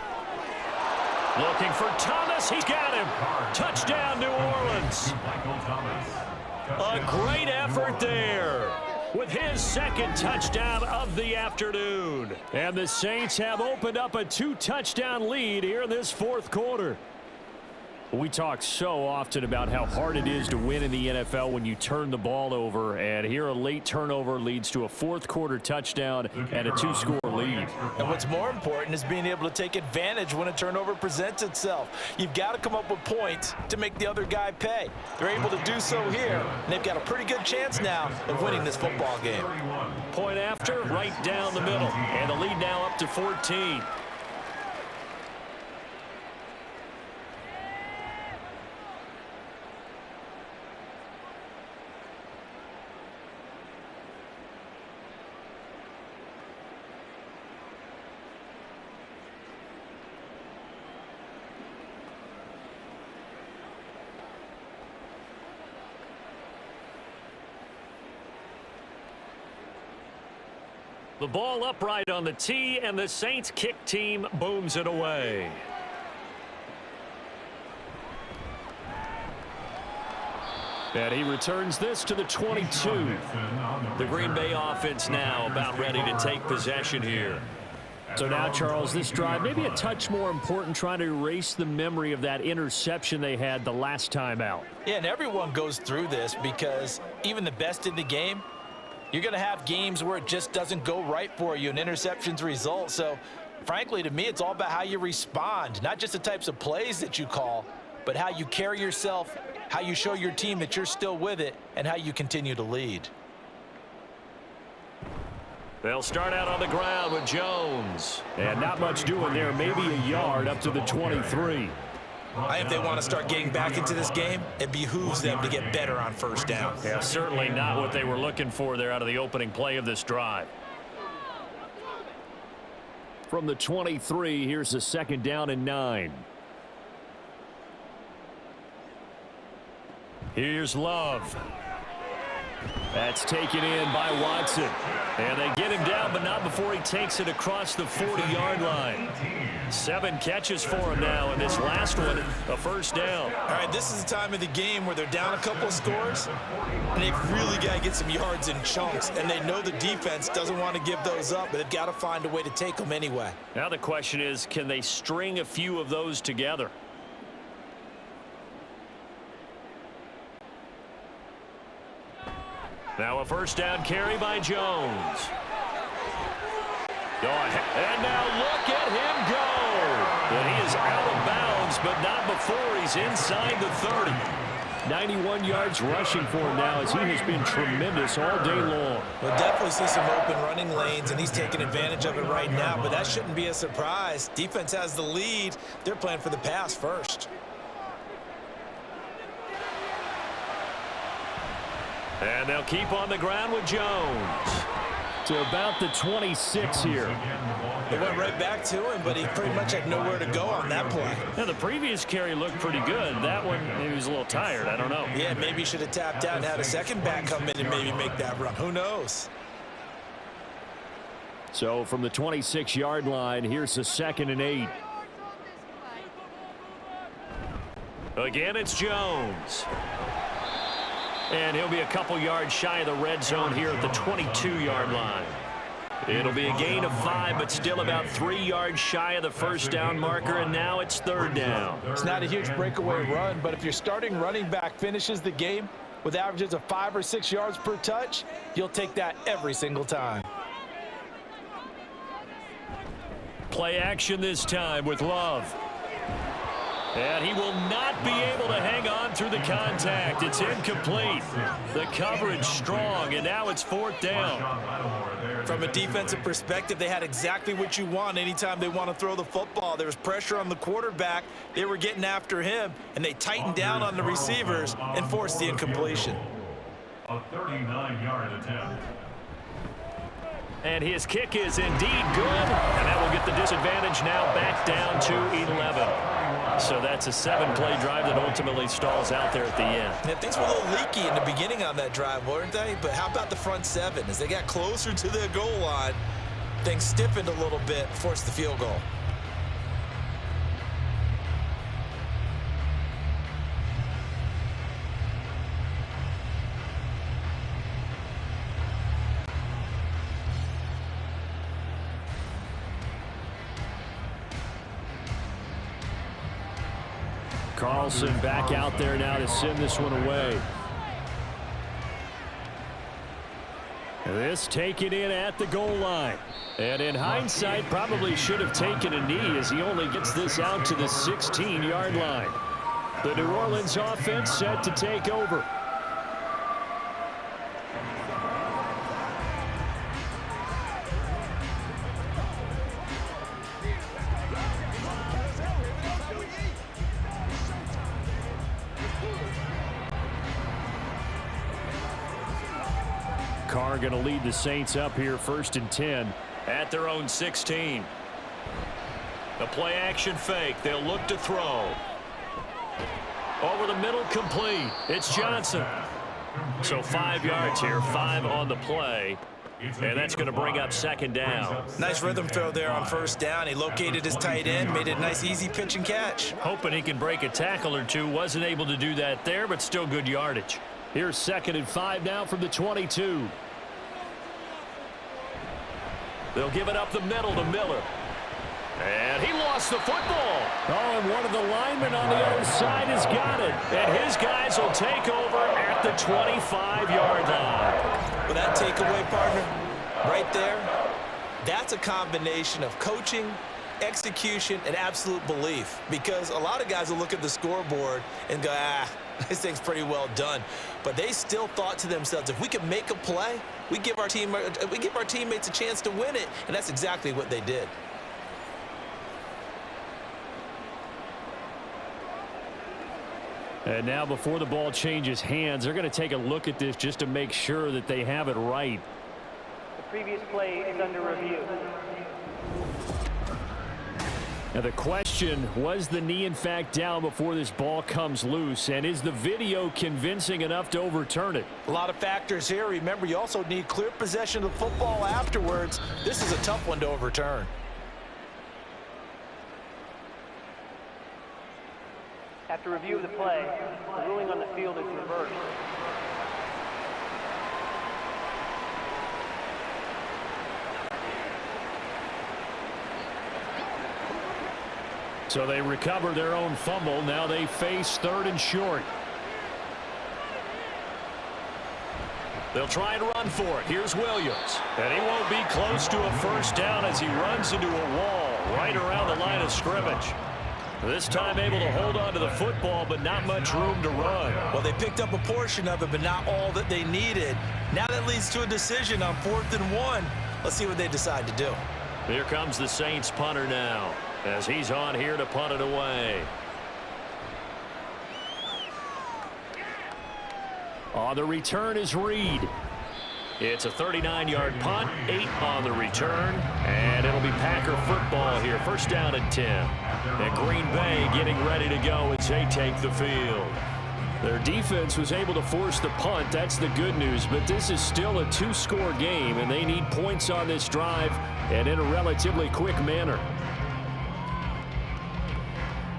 Looking for Thomas. He's got him. Touchdown, New Orleans. A great effort there with his 2nd touchdown of the afternoon. And the Saints have opened up a 2-touchdown lead here in this 4th quarter. We talk so often about how hard it is to win in the NFL when you turn the ball over, and here a late turnover leads to a 4th quarter touchdown and a 2-score lead. And what's more important is being able to take advantage when a turnover presents itself. You've got to come up with points to make the other guy pay. They're able to do so here, and they've got a pretty good chance now of winning this football game. Point after, right down the middle, and the lead now up to 14. The ball upright on the tee, and the Saints kick team booms it away. And he returns this to the 22. The Green Bay offense now about ready to take possession here. So now, Charles, this drive maybe a touch more important, trying to erase the memory of that interception they had the last time out. Yeah, and everyone goes through this because even the best in the game, you're going to have games where it just doesn't go right for you and interceptions result. So, frankly, to me, it's all about how you respond, not just the types of plays that you call, but how you carry yourself, how you show your team that you're still with it, and how you continue to lead. They'll start out on the ground with Jones. And not much doing there, maybe a yard up to the 23. If they want to start getting back into this game, it behooves them to get better on 1st down. Yeah, certainly not what they were looking for there out of the opening play of this drive. From the 23, here's the 2nd down and 9. Here's Love. That's taken in by Watson. And they get him down, but not before he takes it across the 40-yard line. 7 catches for him now, and this last one, a 1st down. All right, this is the time of the game where they're down a couple of scores, and they've really got to get some yards in chunks, and they know the defense doesn't want to give those up, but they've got to find a way to take them anyway. Now the question is, can they string a few of those together? Now a 1st down carry by Jones. Go ahead. And now look at him go. And he is out of bounds, but not before he's inside the 30. 91 yards rushing for him now, as he has been tremendous all day long. We'll definitely see some open running lanes, and he's taking advantage of it right now, but that shouldn't be a surprise. Defense has the lead. They're playing for the pass first. And they'll keep on the ground with Jones. To about the 26 here. They went right back to him, but he pretty much had nowhere to go on that play. Now, the previous carry looked pretty good. That one, he was a little tired. I don't know. Yeah, maybe he should have tapped out and had a second back come in and maybe make that run. Who knows? So from the 26-yard line, here's the 2nd and 8. Again, it's Jones. And he'll be a couple yards shy of the red zone here at the 22-yard line. It'll be a gain of 5, but still about 3 yards shy of the first down marker, and now it's 3rd down. It's not a huge breakaway run, but if your starting running back finishes the game with averages of 5 or 6 yards per touch, you'll take that every single time. Play action this time with Love. And he will not be able to hang on through the contact. It's incomplete. The coverage strong, and now it's 4th down. From a defensive perspective, they had exactly what you want anytime they want to throw the football. There was pressure on the quarterback. They were getting after him, and they tightened down on the receivers and forced the incompletion. A 39-yard attempt. And his kick is indeed good, and that will get the disadvantage now back down to 11. So that's a 7-play drive that ultimately stalls out there at the end. Yeah, things were a little leaky in the beginning on that drive, weren't they? But how about the front 7? As they got closer to their goal line, things stiffened a little bit, forced the field goal. Carlson back out there now to send this one away. This taken in at the goal line. And in hindsight, probably should have taken a knee as he only gets this out to the 16-yard line. The New Orleans offense set to take over. Carr going to lead the Saints up here 1st and 10 at their own 16. The play action fake. They'll look to throw. Over the middle, complete. It's Johnson. So 5 yards here, 5 on the play. And that's going to bring up 2nd down. Nice rhythm throw there on 1st down. He located his tight end, made it a nice easy pitch and catch. Hoping he can break a tackle or two. Wasn't able to do that there, but still good yardage. Here's 2nd and 5 now from the 22. They'll give it up the middle to Miller. And he lost the football. Oh, and one of the linemen on the other side has got it. And his guys will take over at the 25-yard line. Well, that takeaway, partner, right there, that's a combination of coaching, execution, and absolute belief. Because a lot of guys will look at the scoreboard and go, this thing's pretty well done. But they still thought to themselves, if we can make a play, we give our teammates a chance to win it. And that's exactly what they did. And now before the ball changes hands, they're going to take a look at this just to make sure that they have it right. The previous play is under review. Now the question, was the knee in fact down before this ball comes loose? And is the video convincing enough to overturn it? A lot of factors here. Remember, you also need clear possession of the football afterwards. This is a tough one to overturn. After review of the play, the ruling on the field is reversed. So they recover their own fumble. Now they face 3rd and short. They'll try and run for it. Here's Williams. And he won't be close to a 1st down as he runs into a wall right around the line of scrimmage. This time able to hold on to the football, but not much room to run. Well, they picked up a portion of it, but not all that they needed. Now that leads to a decision on 4th and 1. Let's see what they decide to do. Here comes the Saints punter now, as he's on here to punt it away. On the return is Reed. It's a 39-yard punt, 8 on the return, and it'll be Packer football here. 1st down and 10. And Green Bay getting ready to go as they take the field. Their defense was able to force the punt. That's the good news, but this is still a 2-score game, and they need points on this drive and in a relatively quick manner.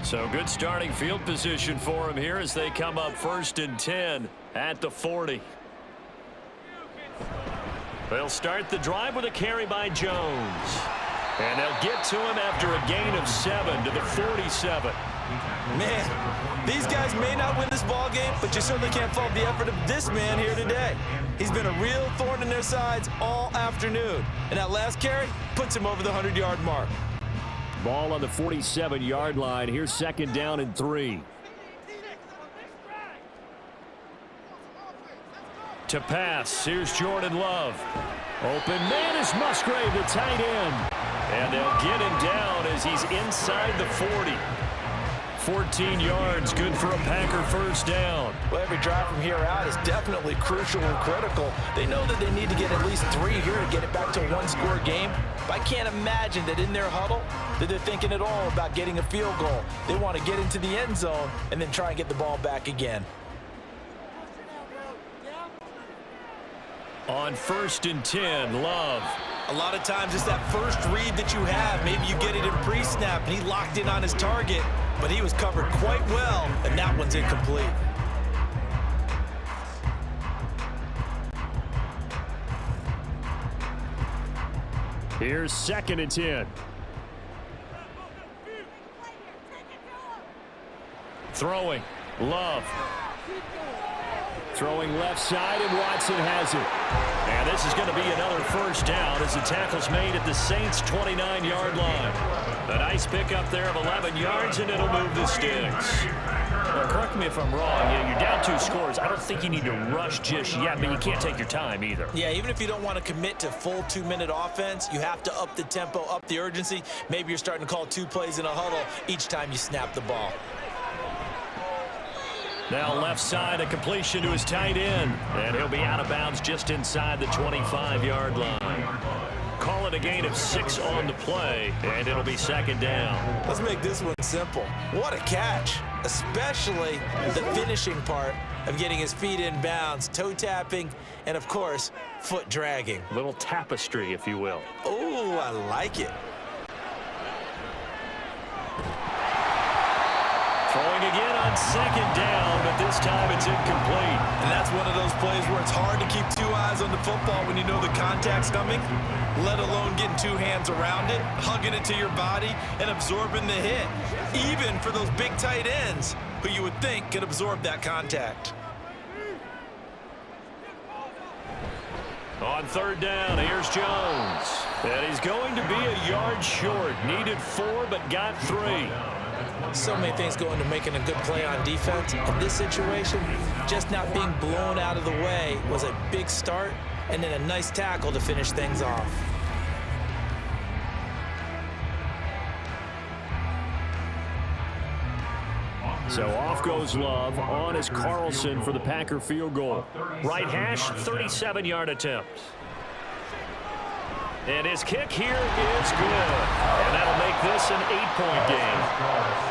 So good starting field position for them here as they come up 1st and 10 at the 40. They'll start the drive with a carry by Jones. And they'll get to him after a gain of 7 to the 47. Man, these guys may not win this ball game, but you certainly can't fault the effort of this man here today. He's been a real thorn in their sides all afternoon. And that last carry puts him over the 100-yard mark. Ball on the 47-yard line. Here's second down and 3. To pass, here's Jordan Love. Open man is Musgrave, the tight end. And they'll get him down as he's inside the 40. 14 yards, good for a Packer first down. Well, every drive from here out is definitely crucial and critical. They know that they need to get at least 3 here to get it back to a one-score game. But I can't imagine that in their huddle that they're thinking at all about getting a field goal. They want to get into the end zone and then try and get the ball back again. On 1st and 10, Love. A lot of times it's that first read that you have. Maybe you get it in pre-snap, and he locked in on his target, but he was covered quite well, and that one's incomplete. Here's 2nd and 10. Throwing, Love. Throwing left side, and Watson has it. And this is going to be another first down as the tackle's made at the Saints' 29-yard line. A nice pickup there of 11 yards, and it'll move the sticks. Well, correct me if I'm wrong. Yeah, you're down 2 scores. I don't think you need to rush just yet, but you can't take your time either. Yeah, even if you don't want to commit to full 2-minute offense, you have to up the tempo, up the urgency. Maybe you're starting to call 2 plays in a huddle each time you snap the ball. Now left side, a completion to his tight end. And he'll be out of bounds just inside the 25-yard line. Call it a gain of 6 on the play, and it'll be second down. Let's make this one simple. What a catch, especially the finishing part of getting his feet in bounds, toe tapping, and of course, foot dragging. Little tapestry, if you will. Oh, I like it. Throwing again on second down, but this time it's incomplete. And that's one of those plays where it's hard to keep 2 eyes on the football when you know the contact's coming, let alone getting 2 hands around it, hugging it to your body, and absorbing the hit. Even for those big tight ends who you would think could absorb that contact. On third down, here's Jones. And he's going to be a yard short. Needed 4, but got 3. So many things go into making a good play on defense. In this situation, just not being blown out of the way was a big start, and then a nice tackle to finish things off. So off goes Love. On is Carlson for the Packer field goal. Right hash, 37-yard attempt. And his kick here is good. And that'll make this an 8-point game.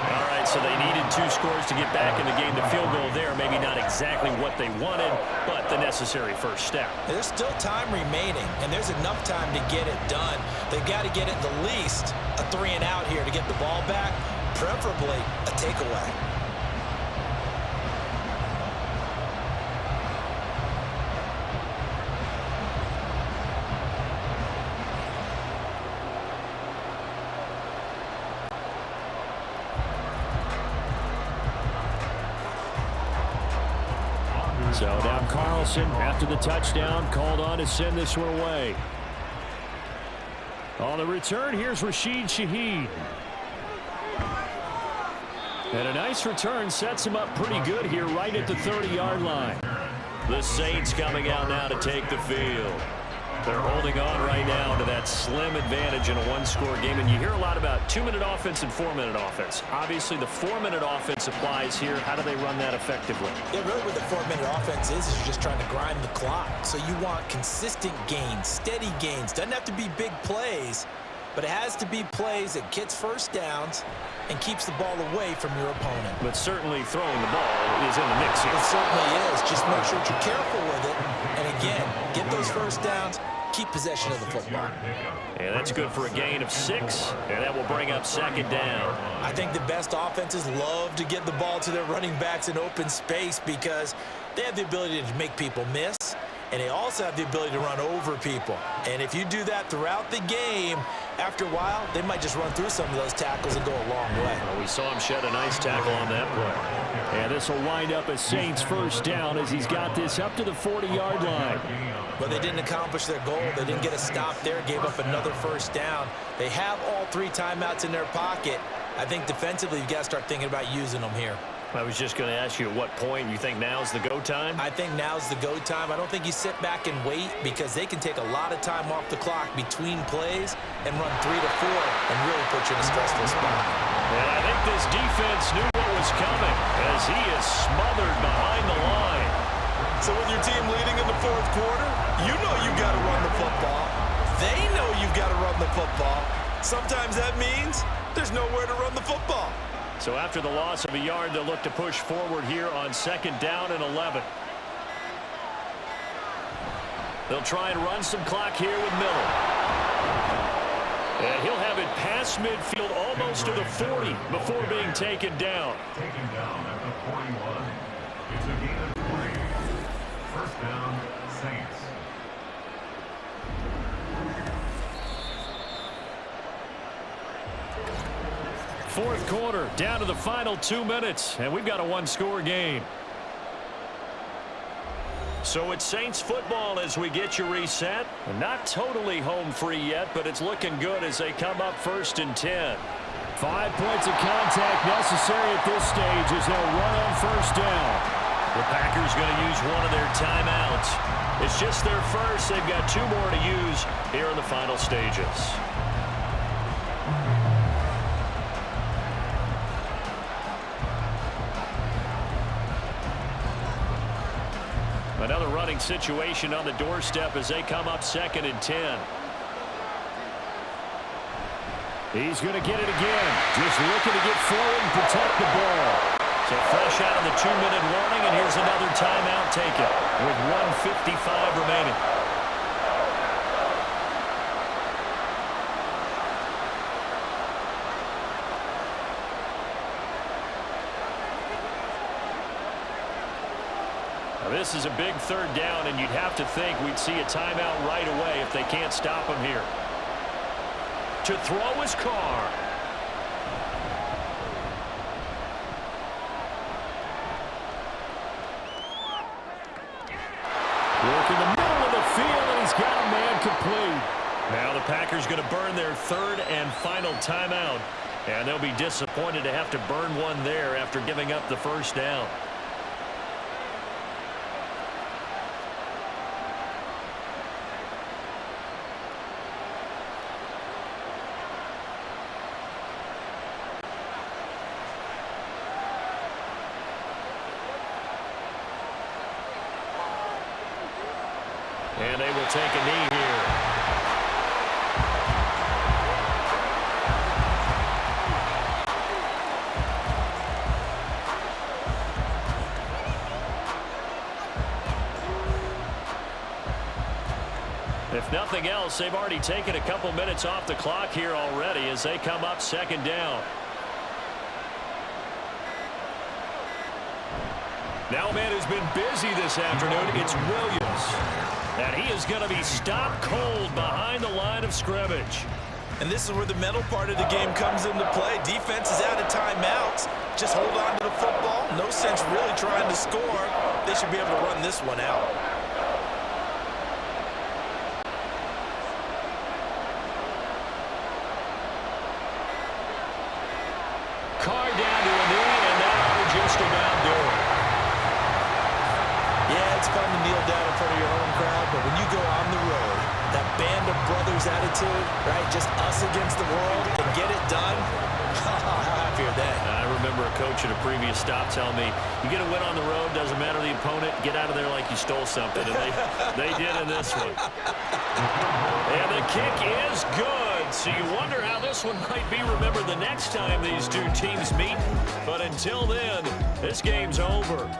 All right, so they needed 2 scores to get back in the game. The field goal there, maybe not exactly what they wanted, but the necessary first step. There's still time remaining, and there's enough time to get it done. They've got to get at the least a 3-and-out here to get the ball back, preferably a takeaway. So now Carlson, after the touchdown, called on to send this one away. On the return, here's Rashid Shaheed. And a nice return sets him up pretty good here right at the 30-yard line. The Saints coming out now to take the field. They're holding on right now to that slim advantage in a 1-score game. And you hear a lot about 2-minute offense and 4-minute offense. Obviously, the 4-minute offense applies here. How do they run that effectively? Yeah, really what the 4-minute offense is you're just trying to grind the clock. So you want consistent gains, steady gains. Doesn't have to be big plays, but it has to be plays that gets first downs and keeps the ball away from your opponent. But certainly throwing the ball is in the mix here. It certainly is. Just make sure that you're careful with it. And again, get those first downs. Keep possession of the football. And that's good for a gain of 6, and that will bring up second down. I think the best offenses love to get the ball to their running backs in open space because they have the ability to make people miss, and they also have the ability to run over people. And if you do that throughout the game, after a while, they might just run through some of those tackles and go a long way. Well, we saw him shed a nice tackle on that play. And this will wind up a Saints first down as he's got this up to the 40-yard line. But they didn't accomplish their goal. They didn't get a stop there, gave up another first down. They have all 3 timeouts in their pocket. I think defensively, you've got to start thinking about using them here. I was just going to ask you at what point you think now's the go time? I think now's the go time. I don't think you sit back and wait because they can take a lot of time off the clock between plays and run 3 to 4 and really put you in a stressful spot. And I think this defense knew what was coming as he is smothered behind the line. So with your team leading in the 4th quarter, you know you've got to run the football. They know you've got to run the football. Sometimes that means there's nowhere to run the football. So after the loss of a yard, they'll look to push forward here on 2nd down and 11. They'll try and run some clock here with Miller. And he'll have it past midfield almost to the 40 before being taken down. Taken down at the 41. It's a gain of 3. First down, Saints. Fourth quarter, down to the final 2 minutes, and we've got a 1-score game. So it's Saints football as we get you reset. Not totally home free yet, but it's looking good as they come up 1st and 10. 5 points of contact necessary at this stage as they'll run on 1st down. The Packers going to use one of their timeouts. It's just their first. They've got 2 more to use here in the final stages. Another running situation on the doorstep as they come up 2nd and 10. He's going to get it again. Just looking to get forward and protect the ball. So fresh out of the 2-minute warning, and here's another timeout taken with 1:55 remaining. This is a big 3rd down, and you'd have to think we'd see a timeout right away if they can't stop him here. To throw is Carr. Work in the middle of the field, and he's got a man complete. Now the Packers going to burn their 3rd and final timeout, and they'll be disappointed to have to burn one there after giving up the 1st down. And they will take a knee here. If nothing else, they've already taken a couple minutes off the clock here already as they come up 2nd down. Now a man who's been busy this afternoon, it's Williams. And he is going to be stopped cold behind the line of scrimmage. And this is where the mental part of the game comes into play. Defense is out of timeouts. Just hold on to the football. No sense really trying to score. They should be able to run this one out. Carr down to a knee, and now just about doing. Yeah, it's fun to kneel down in front of your home crowd, but when you go on the road, that band of brothers attitude, right, just us against the world, and get it done, how happy are they? I remember a coach at a previous stop telling me, you get a win on the road, doesn't matter the opponent, get out of there like you stole something, and they did in this one. And the kick is good, so you wonder how this one might be remembered the next time these 2 teams meet, but until then, this game's over.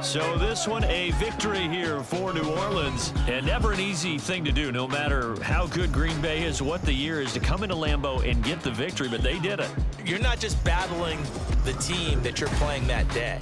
So this one, a victory here for New Orleans, and never an easy thing to do, no matter how good Green Bay is, what the year is, to come into Lambeau and get the victory, but they did it. You're not just battling the team that you're playing that day.